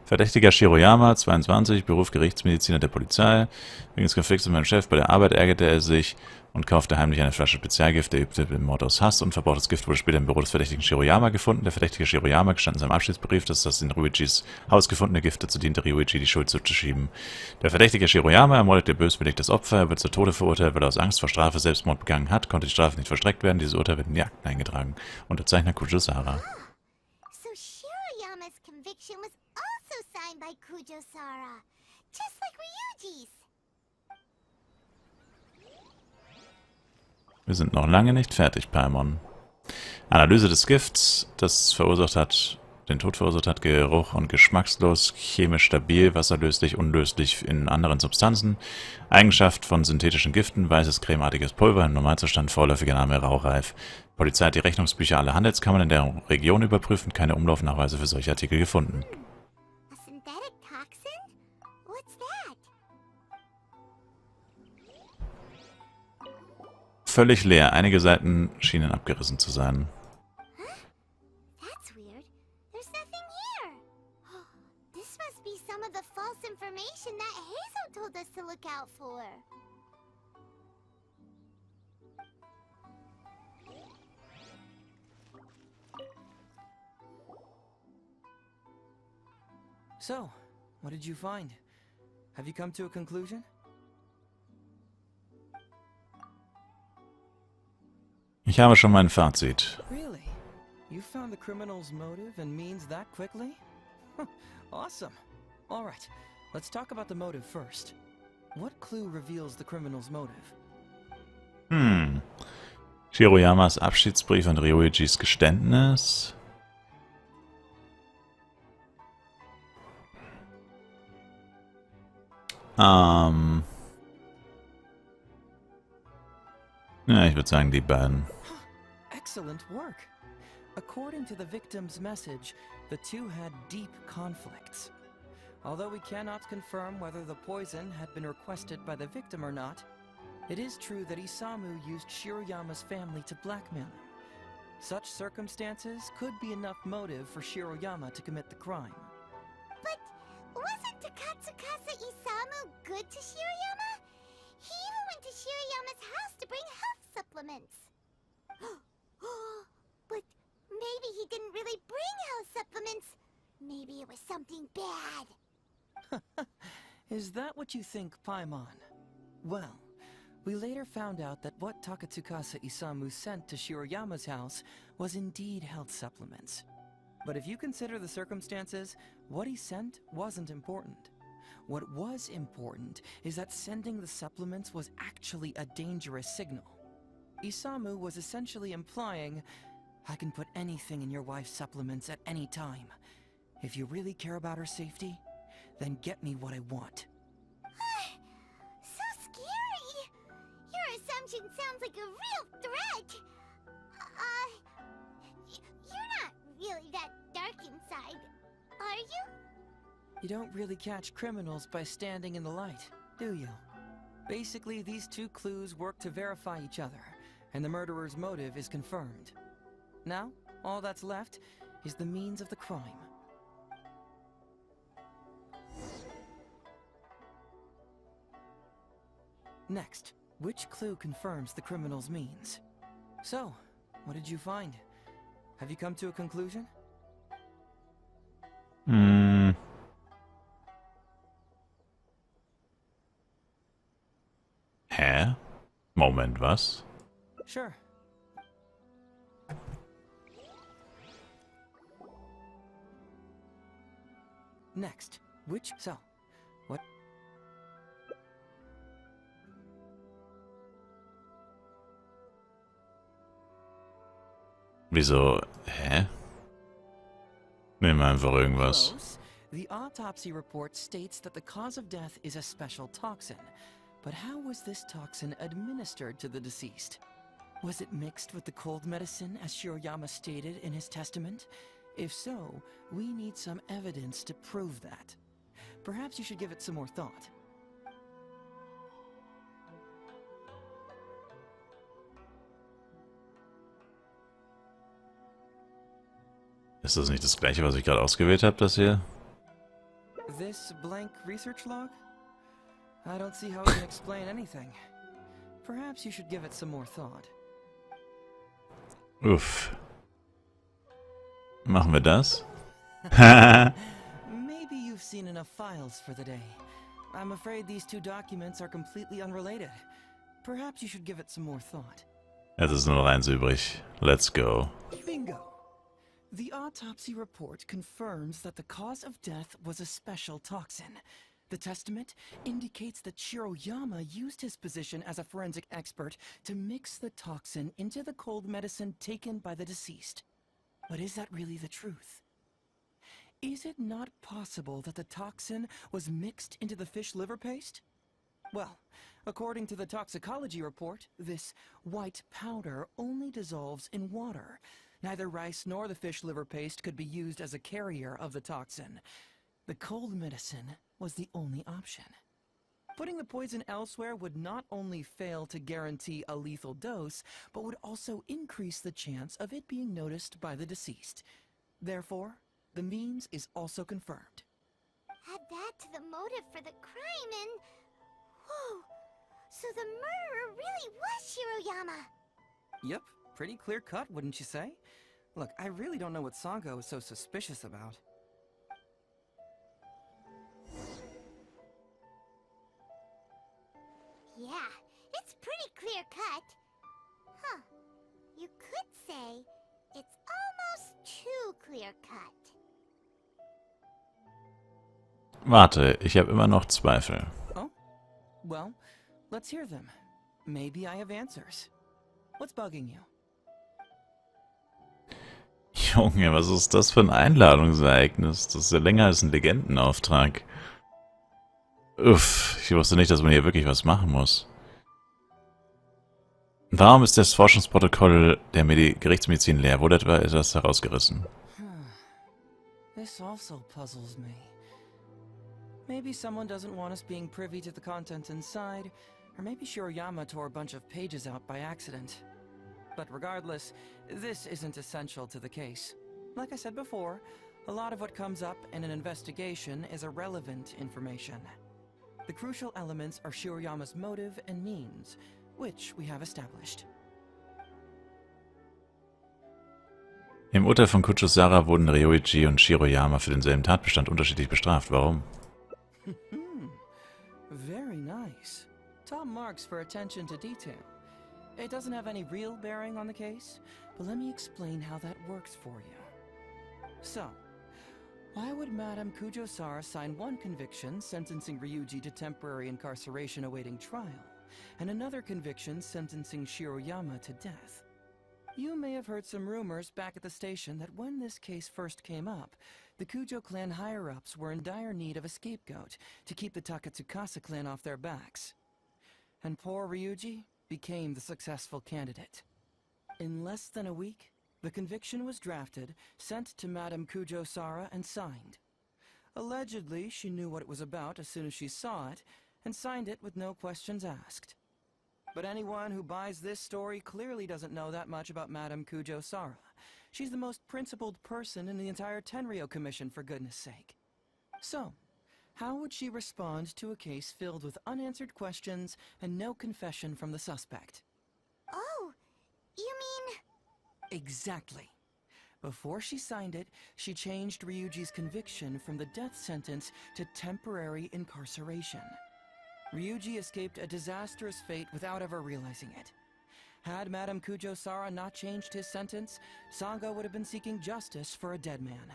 Verdächtiger Shiroyama, 22, Beruf Gerichtsmediziner der Polizei. Wegen des Konflikts mit meinem Chef bei der Arbeit ärgerte er sich und kaufte heimlich eine Flasche Spezialgift. Er übte den Mord aus Hass und verbrauchtes Gift wurde später im Büro des verdächtigen Shiroyama gefunden. Der verdächtige Shiroyama gestand in seinem Abschiedsbrief, dass das in Ryuichis Haus gefundene Gift dazu diente, Ryuichi die Schuld zuzuschieben. Der verdächtige Shiroyama ermordete böswillig das Opfer. Er wird zu Tode verurteilt, weil er aus Angst vor Strafe Selbstmord begangen hat, konnte die Strafe nicht vollstreckt werden. Dieses Urteil wird in die Akten eingetragen. Unterzeichner Kujo-Sara. So Shiroyama's conviction was also signed by Kujo-Sara, just like Ryuji's. Wir sind noch lange nicht fertig, Paimon. Analyse des Gifts, das den Tod verursacht hat, Geruch und geschmackslos, chemisch stabil, wasserlöslich, unlöslich in anderen Substanzen. Eigenschaft von synthetischen Giften, weißes cremeartiges Pulver, im Normalzustand, vorläufiger Name, raureif. Polizei hat die Rechnungsbücher aller Handelskammern in der Region überprüft und keine Umlaufnachweise für solche Artikel gefunden. A synthetic toxin? What's that? Völlig leer, einige Seiten schienen abgerissen zu sein. That's weird. There's nothing here. This must be some of the false information that Hazel told us to look out for. So, what did you find? Have you come to a conclusion? Ich habe schon mein Fazit. Really? You found the criminal's motive and means that quickly? Awesome. All right, let's talk about the motive first. What clue reveals the criminal's motive? Shiroyamas Abschiedsbrief und Ryuichis Geständnis. Ja, ich würde sagen, die beiden. Excellent work. According to the victim's message, the two had deep conflicts. Although we cannot confirm whether the poison had been requested by the victim or not, it is true that Isamu used Shiroyama's family to blackmail him. Such circumstances could be enough motive for Shiroyama to commit the crime. But wasn't Takatsukasa Isamu good to Shiroyama? He even went to Shiroyama's house to bring health supplements. But maybe he didn't really bring health supplements. Maybe it was something bad. Is that what you think, Paimon? Well, we later found out that what Takatsukasa Isamu sent to Shiroyama's house was indeed health supplements. But if you consider the circumstances, what he sent wasn't important. What was important is that sending the supplements was actually a dangerous signal. Isamu was essentially implying, I can put anything in your wife's supplements at any time. If you really care about her safety, then get me what I want. So scary! Your assumption sounds like a real threat! You're not really that dark inside, are you? You don't really catch criminals by standing in the light, do you? Basically, these two clues work to verify each other, and the murderer's motive is confirmed. Now, all that's left is the means of the crime. Next, which clue confirms the criminal's means? So, what did you find? Have you come to a conclusion? Hä? Moment, was? Sure. Next, what? Wieso? Hä? Nimm einfach irgendwas. Close. The autopsy report states that the cause of death is a special toxin. But how was this toxin administered to the deceased? Was it mixed with the cold medicine, as Shiroyama stated in his testament? If so, we need some evidence to prove that. Perhaps you should give it some more thought. Ist das nicht das gleiche, was ich gerade ausgewählt habe, das hier? This blank research log? I don't see how it can explain anything. Perhaps you should give it some more thought. Uff. Machen wir das? Maybe you've seen enough files for the day. I'm afraid these two documents are completely unrelated. Perhaps you should give it some more thought. Jetzt ist nur noch eins übrig. Let's go. Bingo! The autopsy report confirms that the cause of death was a special toxin. The testament indicates that Shiroyama used his position as a forensic expert to mix the toxin into the cold medicine taken by the deceased. But is that really the truth? Is it not possible that the toxin was mixed into the fish liver paste? Well, according to the toxicology report, this white powder only dissolves in water. Neither rice nor the fish liver paste could be used as a carrier of the toxin. The cold medicine was the only option. Putting the poison elsewhere would not only fail to guarantee a lethal dose, but would also increase the chance of it being noticed by the deceased. Therefore, the means is also confirmed. Add that to the motive for the crime and... Whoa! So the murderer really was Shiroyama! Yep, pretty clear cut, wouldn't you say? Look, I really don't know what Sango is so suspicious about. Yeah, it's pretty clear cut. Huh. You could say it's almost too clear-cut. Warte, ich habe immer noch Zweifel. Oh? Well, let's hear them. Maybe I have answers. What's bugging you? Junge, was ist das für ein Einladungsereignis? Das ist ja länger als ein Legendenauftrag. Uff, ich wusste nicht, dass man hier wirklich was machen muss. Warum ist das Forschungsprotokoll der Gerichtsmedizin leer? Wurde etwa etwas herausgerissen? This also puzzles me. Maybe someone doesn't want us being privy to the content inside, or maybe Shiroyama tore a bunch of pages out by accident. But regardless, this isn't essential to the case. Like I said before, a lot of what comes up in an investigation is irrelevant information. The crucial elements are Shiroyama's motive and means, which we have established. Im Urteil von Kuchosara wurden Ryoichi und Shiroyama für denselben Tatbestand unterschiedlich bestraft. Warum? Very nice. Top marks for attention to detail. It doesn't have any real bearing on the case, but let me explain how that works for you. So, why would Madame Kujosara sign one conviction sentencing Ryuji to temporary incarceration awaiting trial, and another conviction sentencing Shiroyama to death? You may have heard some rumors back at the station that when this case first came up, the Kujo clan higher-ups were in dire need of a scapegoat to keep the Takatsukasa clan off their backs. And poor Ryuji became the successful candidate. In less than a week, the conviction was drafted, sent to Madame Kujosara, and signed. Allegedly, she knew what it was about as soon as she saw it, and signed it with no questions asked. But anyone who buys this story clearly doesn't know that much about Madame Kujosara. She's the most principled person in the entire Tenryo Commission, for goodness sake. So, how would she respond to a case filled with unanswered questions and no confession from the suspect? Oh, you mean... Exactly. Before she signed it, she changed Ryuji's conviction from the death sentence to temporary incarceration. Ryuji escaped a disastrous fate without ever realizing it. Had Madame Kujosara not changed his sentence, Sanga would have been seeking justice for a dead man.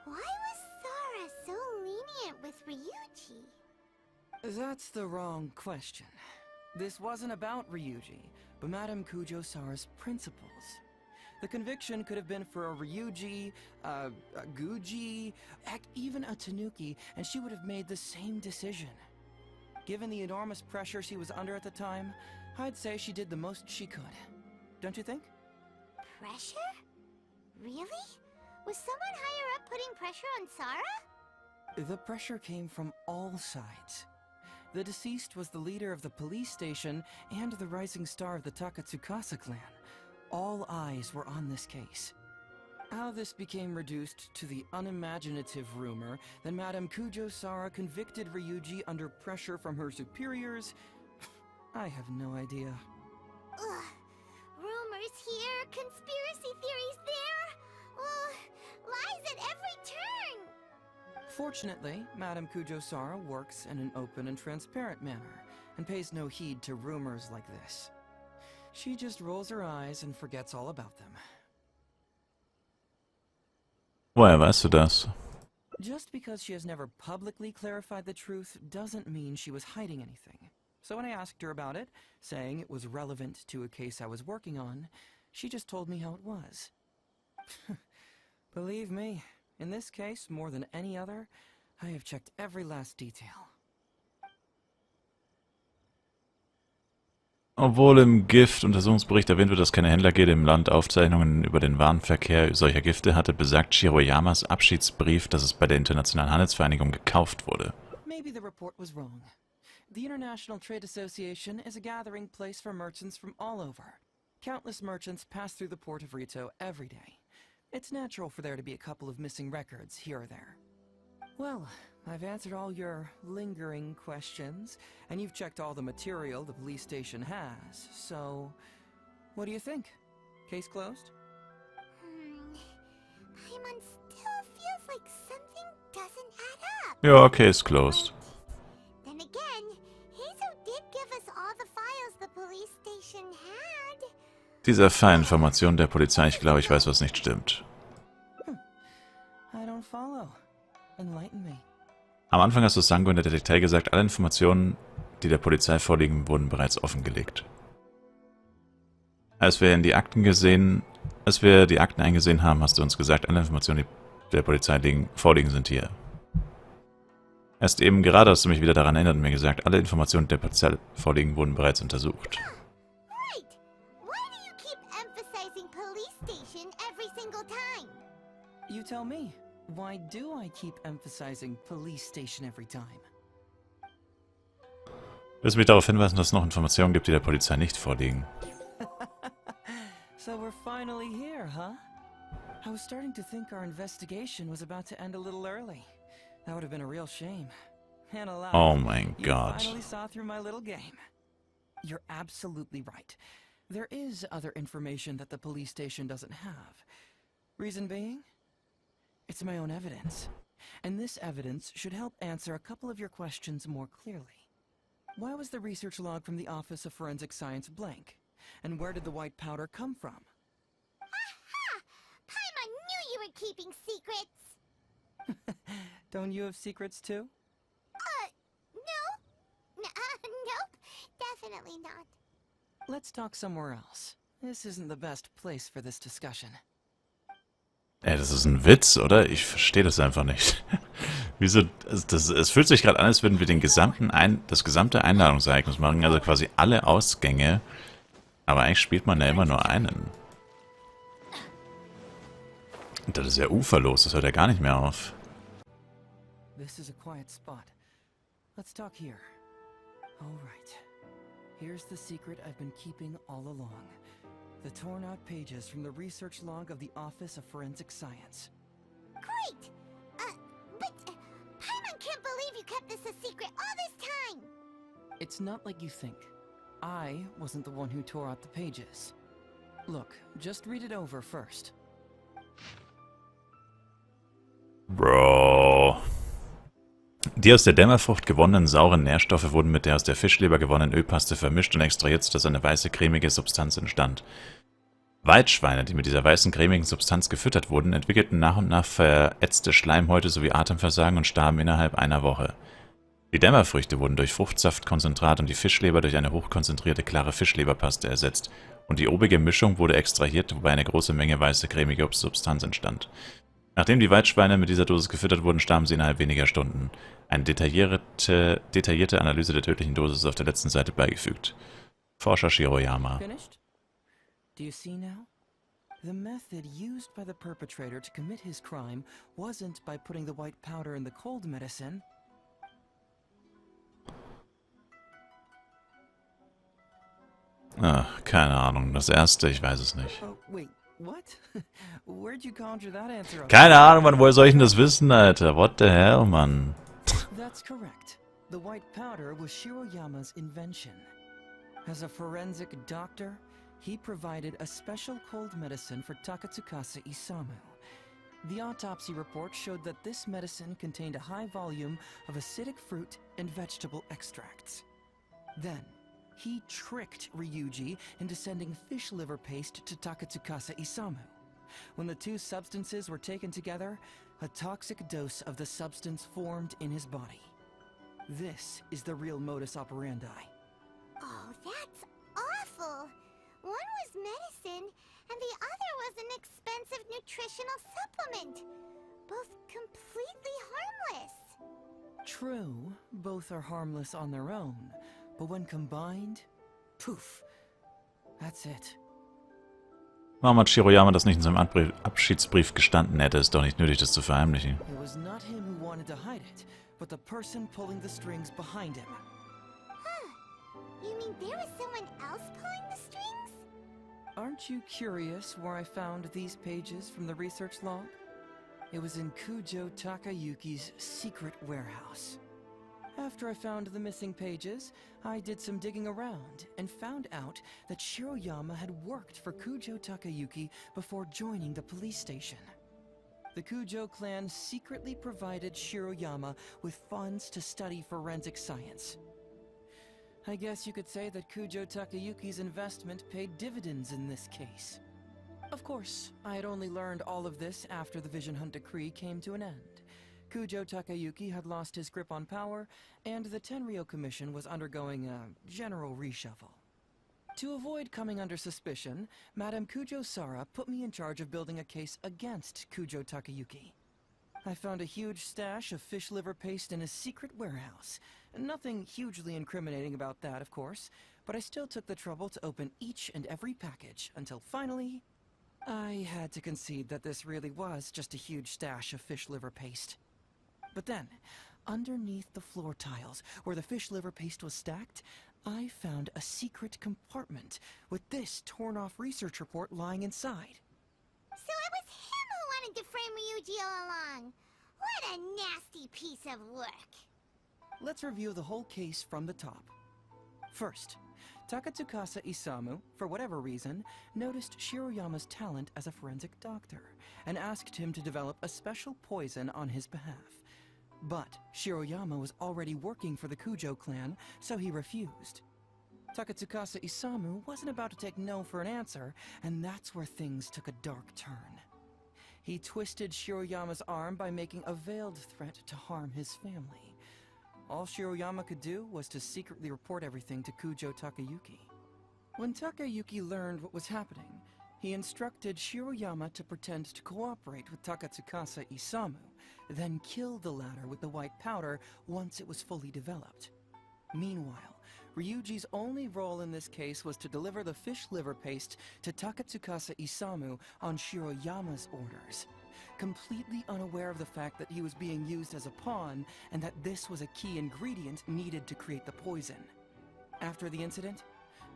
Why was Sara so lenient with Ryuji? That's the wrong question. This wasn't about Ryuji, but Madame Kujosara's principles. The conviction could have been for a Ryuji, a Guji, heck, even a Tanuki, and she would have made the same decision. Given the enormous pressure she was under at the time, I'd say she did the most she could. Don't you think? Pressure? Really? Was someone higher up putting pressure on Sara? The pressure came from all sides. The deceased was the leader of the police station and the rising star of the Takatsukasa clan. All eyes were on this case. How this became reduced to the unimaginative rumor that Madame Kujosara convicted Ryuji under pressure from her superiors, I have no idea. Ugh. Rumors here, conspiracy theories there. Lies at every turn. Fortunately, Madame Kujosara works in an open and transparent manner, and pays no heed to rumors like this. She just rolls her eyes and forgets all about them. Woher weißt du das? Just because she has never publicly clarified the truth doesn't mean she was hiding anything. So when I asked her about it, saying it was relevant to a case I was working on, she just told me how it was. Believe me, in this case, more than any other, I have checked every last detail. Obwohl im Gift-Untersuchungsbericht erwähnt wird, dass keine Händler geben im Land Aufzeichnungen über den Warenverkehr solcher Gifte hatte, besagt Shiroyamas Abschiedsbrief, dass es bei der Internationalen Handelsvereinigung gekauft wurde. Maybe the report was wrong. The International Trade Association is a gathering place for merchants from all over. Countless merchants pass through the port of Rito every day. It's natural for there to be a couple of missing records here or there. Well, I've answered all your lingering questions, and you've checked all the material the police station has, so... What do you think? Case closed? Paimon still feels like something doesn't add up. Ja, case closed. Then again, Heizo did give us all the files the police station had. dieser Fehlinformation der Polizei. Ich glaube, ich weiß, was nicht stimmt. I don't follow. Enlighten me. Am Anfang hast du Sango in der Detektei gesagt, alle Informationen, die der Polizei vorliegen, wurden bereits offengelegt. Als wir die Akten eingesehen haben, hast du uns gesagt, alle Informationen, die der Polizei vorliegen, sind hier. Erst eben gerade hast du mich wieder daran erinnert und mir gesagt, alle Informationen, die der Polizei vorliegen, wurden bereits untersucht. Right! Why do you keep emphasizing police station every single time? You tell me. Why do I keep emphasizing police station every time? Willst du mich darauf hinweisen, dass es noch Informationen gibt, die der Polizei nicht vorliegen? So we're finally here, huh? I was starting to think our investigation was about to end a little early. That would have been a real shame. And alas, Oh mein you Gott. finally saw through my little game. You're absolutely right. There is other information that the police station doesn't have. Reason being? It's my own evidence. And this evidence should help answer a couple of your questions more clearly. Why was the research log from the Office of Forensic Science blank? And where did the white powder come from? Aha! Paimon knew you were keeping secrets! Don't you have secrets too? No? Nope. Definitely not. Let's talk somewhere else. This isn't the best place for this discussion. Ey, das ist ein Witz, oder? Ich verstehe das einfach nicht. Wieso? Es fühlt sich gerade an, als würden wir das gesamte Einladungsereignis machen, also quasi alle Ausgänge. Aber eigentlich spielt man ja immer nur einen. Und das ist ja uferlos, das hört ja gar nicht mehr auf. This is a quiet spot. Let's talk here. All right. Here's the secret I've been keeping all along. The torn out pages from the research log of the Office of Forensic Science. Great! But Paimon can't believe you kept this a secret all this time! It's not like you think. I wasn't the one who tore out the pages. Look, just read it over first. Bro. Die aus der Dämmerfrucht gewonnenen sauren Nährstoffe wurden mit der aus der Fischleber gewonnenen Ölpaste vermischt und extrahiert, sodass eine weiße, cremige Substanz entstand. Weidschweine, die mit dieser weißen, cremigen Substanz gefüttert wurden, entwickelten nach und nach verätzte Schleimhäute sowie Atemversagen und starben innerhalb einer Woche. Die Dämmerfrüchte wurden durch Fruchtsaftkonzentrat und die Fischleber durch eine hochkonzentrierte, klare Fischleberpaste ersetzt, und die obige Mischung wurde extrahiert, wobei eine große Menge weiße, cremige Substanz entstand. Nachdem die Weidschweine mit dieser Dosis gefüttert wurden, starben sie innerhalb weniger Stunden. Eine detaillierte Analyse der tödlichen Dosis ist auf der letzten Seite beigefügt. Forscher Shiroyama. Finished? Do you see now? The method used by the perpetrator to commit his crime wasn't by putting the white powder in the cold medicine. Keine Ahnung. Das erste, ich weiß es nicht. Oh, wait, what? Where'd you conjure that answer up? Keine Ahnung, Mann, woher soll ich denn das wissen, Alter? What the hell, Mann? That's correct. The white powder was Shiroyama's invention. As a forensic doctor, he provided a special cold medicine for Takatsukasa Isamu. The autopsy report showed that this medicine contained a high volume of acidic fruit and vegetable extracts. Then, he tricked Ryuji into sending fish liver paste to Takatsukasa Isamu. When the two substances were taken together, a toxic dose of the substance formed in his body. This is the real modus operandi. Oh, that's awful! One was medicine, and the other was an expensive nutritional supplement. Both completely harmless. True, both are harmless on their own, but when combined, poof, that's it. Warum hat Shiroyama das nicht in seinem Abschiedsbrief gestanden? Er hätte es doch nicht nötig, das zu verheimlichen. It was not him who wanted to hide it, but the person pulling the strings behind him. You mean there was someone else pulling the strings? Aren't you curious where I found these pages from the research log? It was in Kujo Takayuki's secret warehouse. After I found the missing pages, I did some digging around and found out that Shiroyama had worked for Kujo Takayuki before joining the police station. The Kujo clan secretly provided Shiroyama with funds to study forensic science. I guess you could say that Kujo Takayuki's investment paid dividends in this case. Of course, I had only learned all of this after the Vision Hunt decree came to an end. Kujo Takayuki had lost his grip on power, and the Tenryou Commission was undergoing a general reshuffle. To avoid coming under suspicion, Madame Kujo Sara put me in charge of building a case against Kujo Takayuki. I found a huge stash of fish liver paste in his secret warehouse. Nothing hugely incriminating about that, of course, but I still took the trouble to open each and every package until finally, I had to concede that this really was just a huge stash of fish liver paste. But then, underneath the floor tiles, where the fish liver paste was stacked, I found a secret compartment with this torn-off research report lying inside. So it was him who wanted to frame Ryuji all along. What a nasty piece of work. Let's review the whole case from the top. First, Takatsukasa Isamu, for whatever reason, noticed Shiroyama's talent as a forensic doctor and asked him to develop a special poison on his behalf. But Shiroyama was already working for the Kujo clan, so he refused. Takatsukasa Isamu wasn't about to take no for an answer, and that's where things took a dark turn. He twisted Shiroyama's arm by making a veiled threat to harm his family. All Shiroyama could do was to secretly report everything to Kujo Takayuki. When Takayuki learned what was happening, he instructed Shiroyama to pretend to cooperate with Takatsukasa Isamu, then kill the latter with the white powder once it was fully developed. Meanwhile, Ryuji's only role in this case was to deliver the fish liver paste to Takatsukasa Isamu on Shiroyama's orders, completely unaware of the fact that he was being used as a pawn and that this was a key ingredient needed to create the poison. After the incident,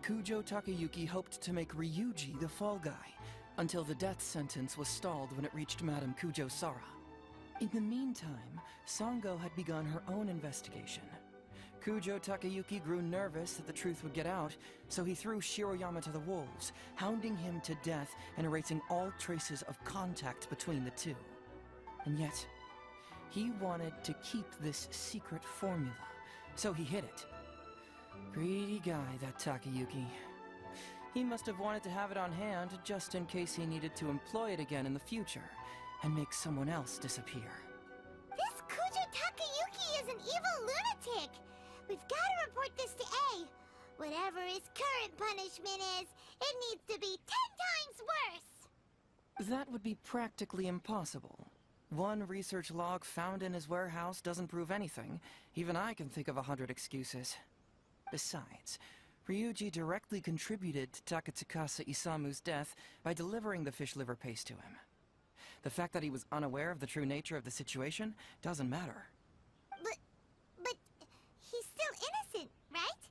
Kujo Takayuki hoped to make Ryuji the fall guy, until the death sentence was stalled when it reached Madame Kujo Sara. In the meantime, Sango had begun her own investigation. Kujo Takayuki grew nervous that the truth would get out, so he threw Shiroyama to the wolves, hounding him to death and erasing all traces of contact between the two. And yet, he wanted to keep this secret formula, so he hid it. Greedy guy, that Takayuki. He must have wanted to have it on hand just in case he needed to employ it again in the future, and make someone else disappear. This Kujo Takayuki is an evil lunatic! We've got to report this to A. Whatever his current punishment is, it needs to be 10 times worse! That would be practically impossible. One research log found in his warehouse doesn't prove anything. Even I can think of 100 excuses. Besides, Ryuji directly contributed to Takatsukasa Isamu's death by delivering the fish liver paste to him. The fact that he was unaware of the true nature of the situation doesn't matter. But he's still innocent, right?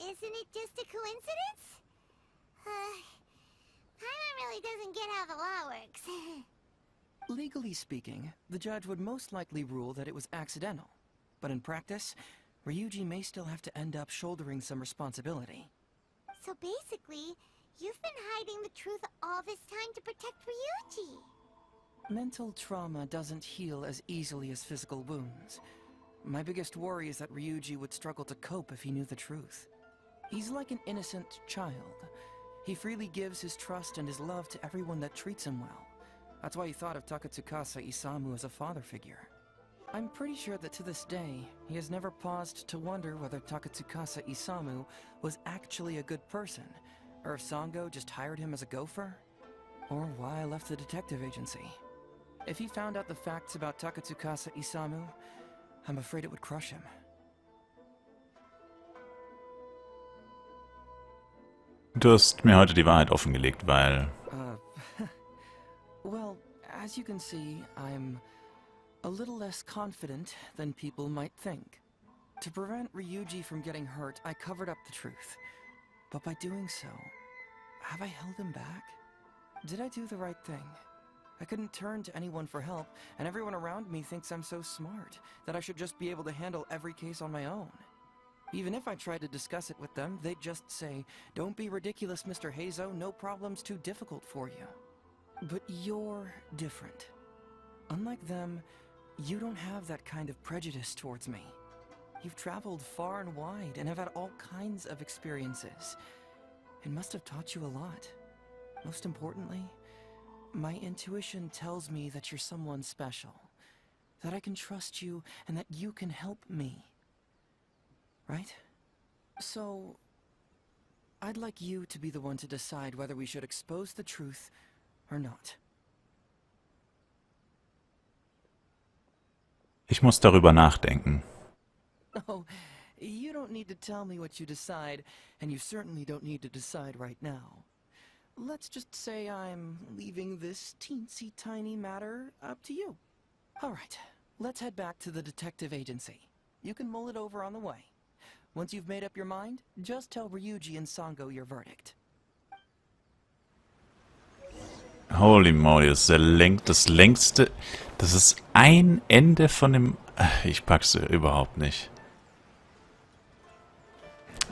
Isn't it just a coincidence? Paimon really doesn't get how the law works. Legally speaking, the judge would most likely rule that it was accidental. But in practice, Ryuji may still have to end up shouldering some responsibility. So basically, you've been hiding the truth all this time to protect Ryuji. Mental trauma doesn't heal as easily as physical wounds. My biggest worry is that Ryuji would struggle to cope if he knew the truth. He's like an innocent child. He freely gives his trust and his love to everyone that treats him well. That's why he thought of Takatsukasa Isamu as a father figure. I'm pretty sure that to this day, he has never paused to wonder whether Takatsukasa Isamu was actually a good person, or if Sango just hired him as a gopher, or why I left the detective agency. If he found out the facts about Takatsukasa Isamu, I'm afraid it would crush him. Du hast mir heute die Wahrheit offengelegt, weil... Well, as you can see, I'm a little less confident than people might think. To prevent Ryuji from getting hurt, I covered up the truth. But by doing so, have I held him back? Did I do the right thing? I couldn't turn to anyone for help, and everyone around me thinks I'm so smart, that I should just be able to handle every case on my own. Even if I tried to discuss it with them, they'd just say, "Don't be ridiculous, Mr. Heizo, no problem's too difficult for you." But you're different. Unlike them, you don't have that kind of prejudice towards me. You've traveled far and wide and have had all kinds of experiences. It must have taught you a lot. Most importantly, my intuition tells me that you're someone special. That I can trust you and that you can help me. Right? So, I'd like you to be the one to decide whether we should expose the truth or not. Ich muss darüber nachdenken. Oh, you don't need to tell me what you decide, and you certainly don't need to decide right now. Let's just say I'm leaving this teensy-tiny matter up to you. All right, let's head back to the detective agency. You can mull it over on the way. Once you've made up your mind, just tell Ryuji and Sango your verdict. Holy moly, das ist das längste... Das ist ein Ende von dem... Ich pack's überhaupt nicht.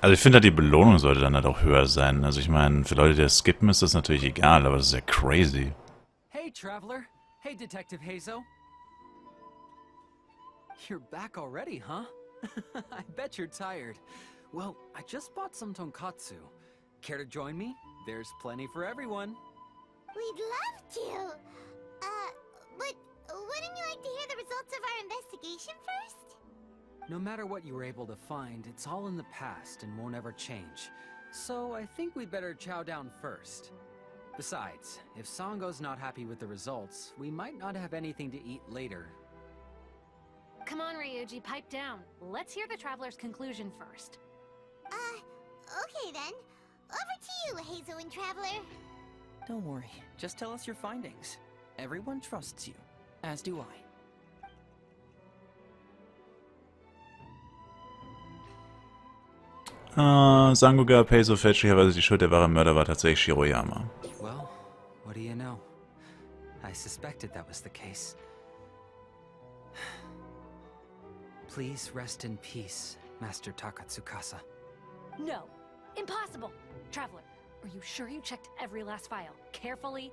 Also ich finde, die Belohnung sollte dann halt auch höher sein. Also ich meine, für Leute, die das skippen, ist das natürlich egal, aber das ist ja crazy. Hey, Traveler. Hey, Detective Hazo. You're back already, huh? I bet you're tired. Well, I just bought some tonkatsu. Care to join me? There's plenty for everyone. We'd love to. But wouldn't you like to hear the results of our investigation first? No matter what you were able to find, it's all in the past and won't ever change. So I think we'd better chow down first. Besides, if Sango's not happy with the results, we might not have anything to eat later. Come on, Ryuji, pipe down. Let's hear the Traveler's conclusion first. Okay then. Over to you, Hazo and Traveler. Don't worry, just tell us your findings. Everyone trusts you, as do I. Sango gab Hazo fälschlicherweise die Schuld, der wahre Mörder war tatsächlich Shiroyama. Well, what do you know? I suspected that was the case. Please rest in peace, Master Takatsukasa. No, impossible. Traveler, are you sure you checked every last file carefully?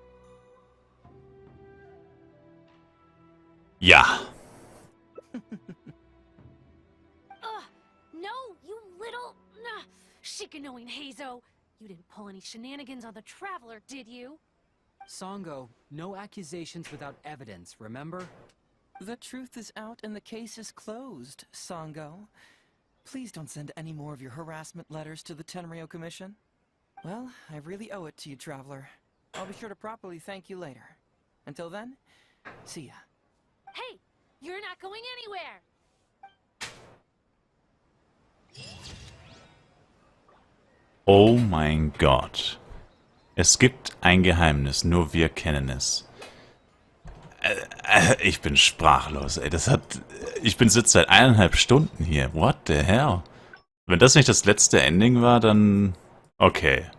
Ja. No, you little... Shikanoin Hazo. You didn't pull any shenanigans on the Traveler, did you? Sango, no accusations without evidence, remember? The truth is out and the case is closed, Sango. Please don't send any more of your harassment letters to the Tenryo Commission. Well, I really owe it to you, Traveler. I'll be sure to properly thank you later. Until then, see ya. Hey, you're not going anywhere! Oh mein Gott. Es gibt ein Geheimnis, nur wir kennen es. Ich bin sprachlos, ey. Ich bin sitzt seit 1,5 Stunden hier. What the hell? Wenn das nicht das letzte Ending war, dann... Okay.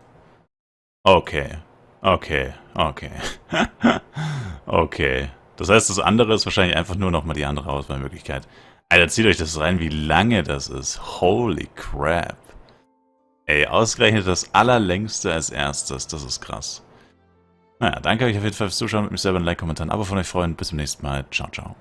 Okay. Okay. Okay. Okay. Das heißt, das andere ist wahrscheinlich einfach nur nochmal die andere Auswahlmöglichkeit. Alter, zieht euch das rein, wie lange das ist. Holy crap. Ey, ausgerechnet das allerlängste als erstes. Das ist krass. Naja, danke euch auf jeden Fall fürs Zuschauen. Mit mich selber ein Like, Kommentar, ein Abo von euch freuen. Bis zum nächsten Mal. Ciao, ciao.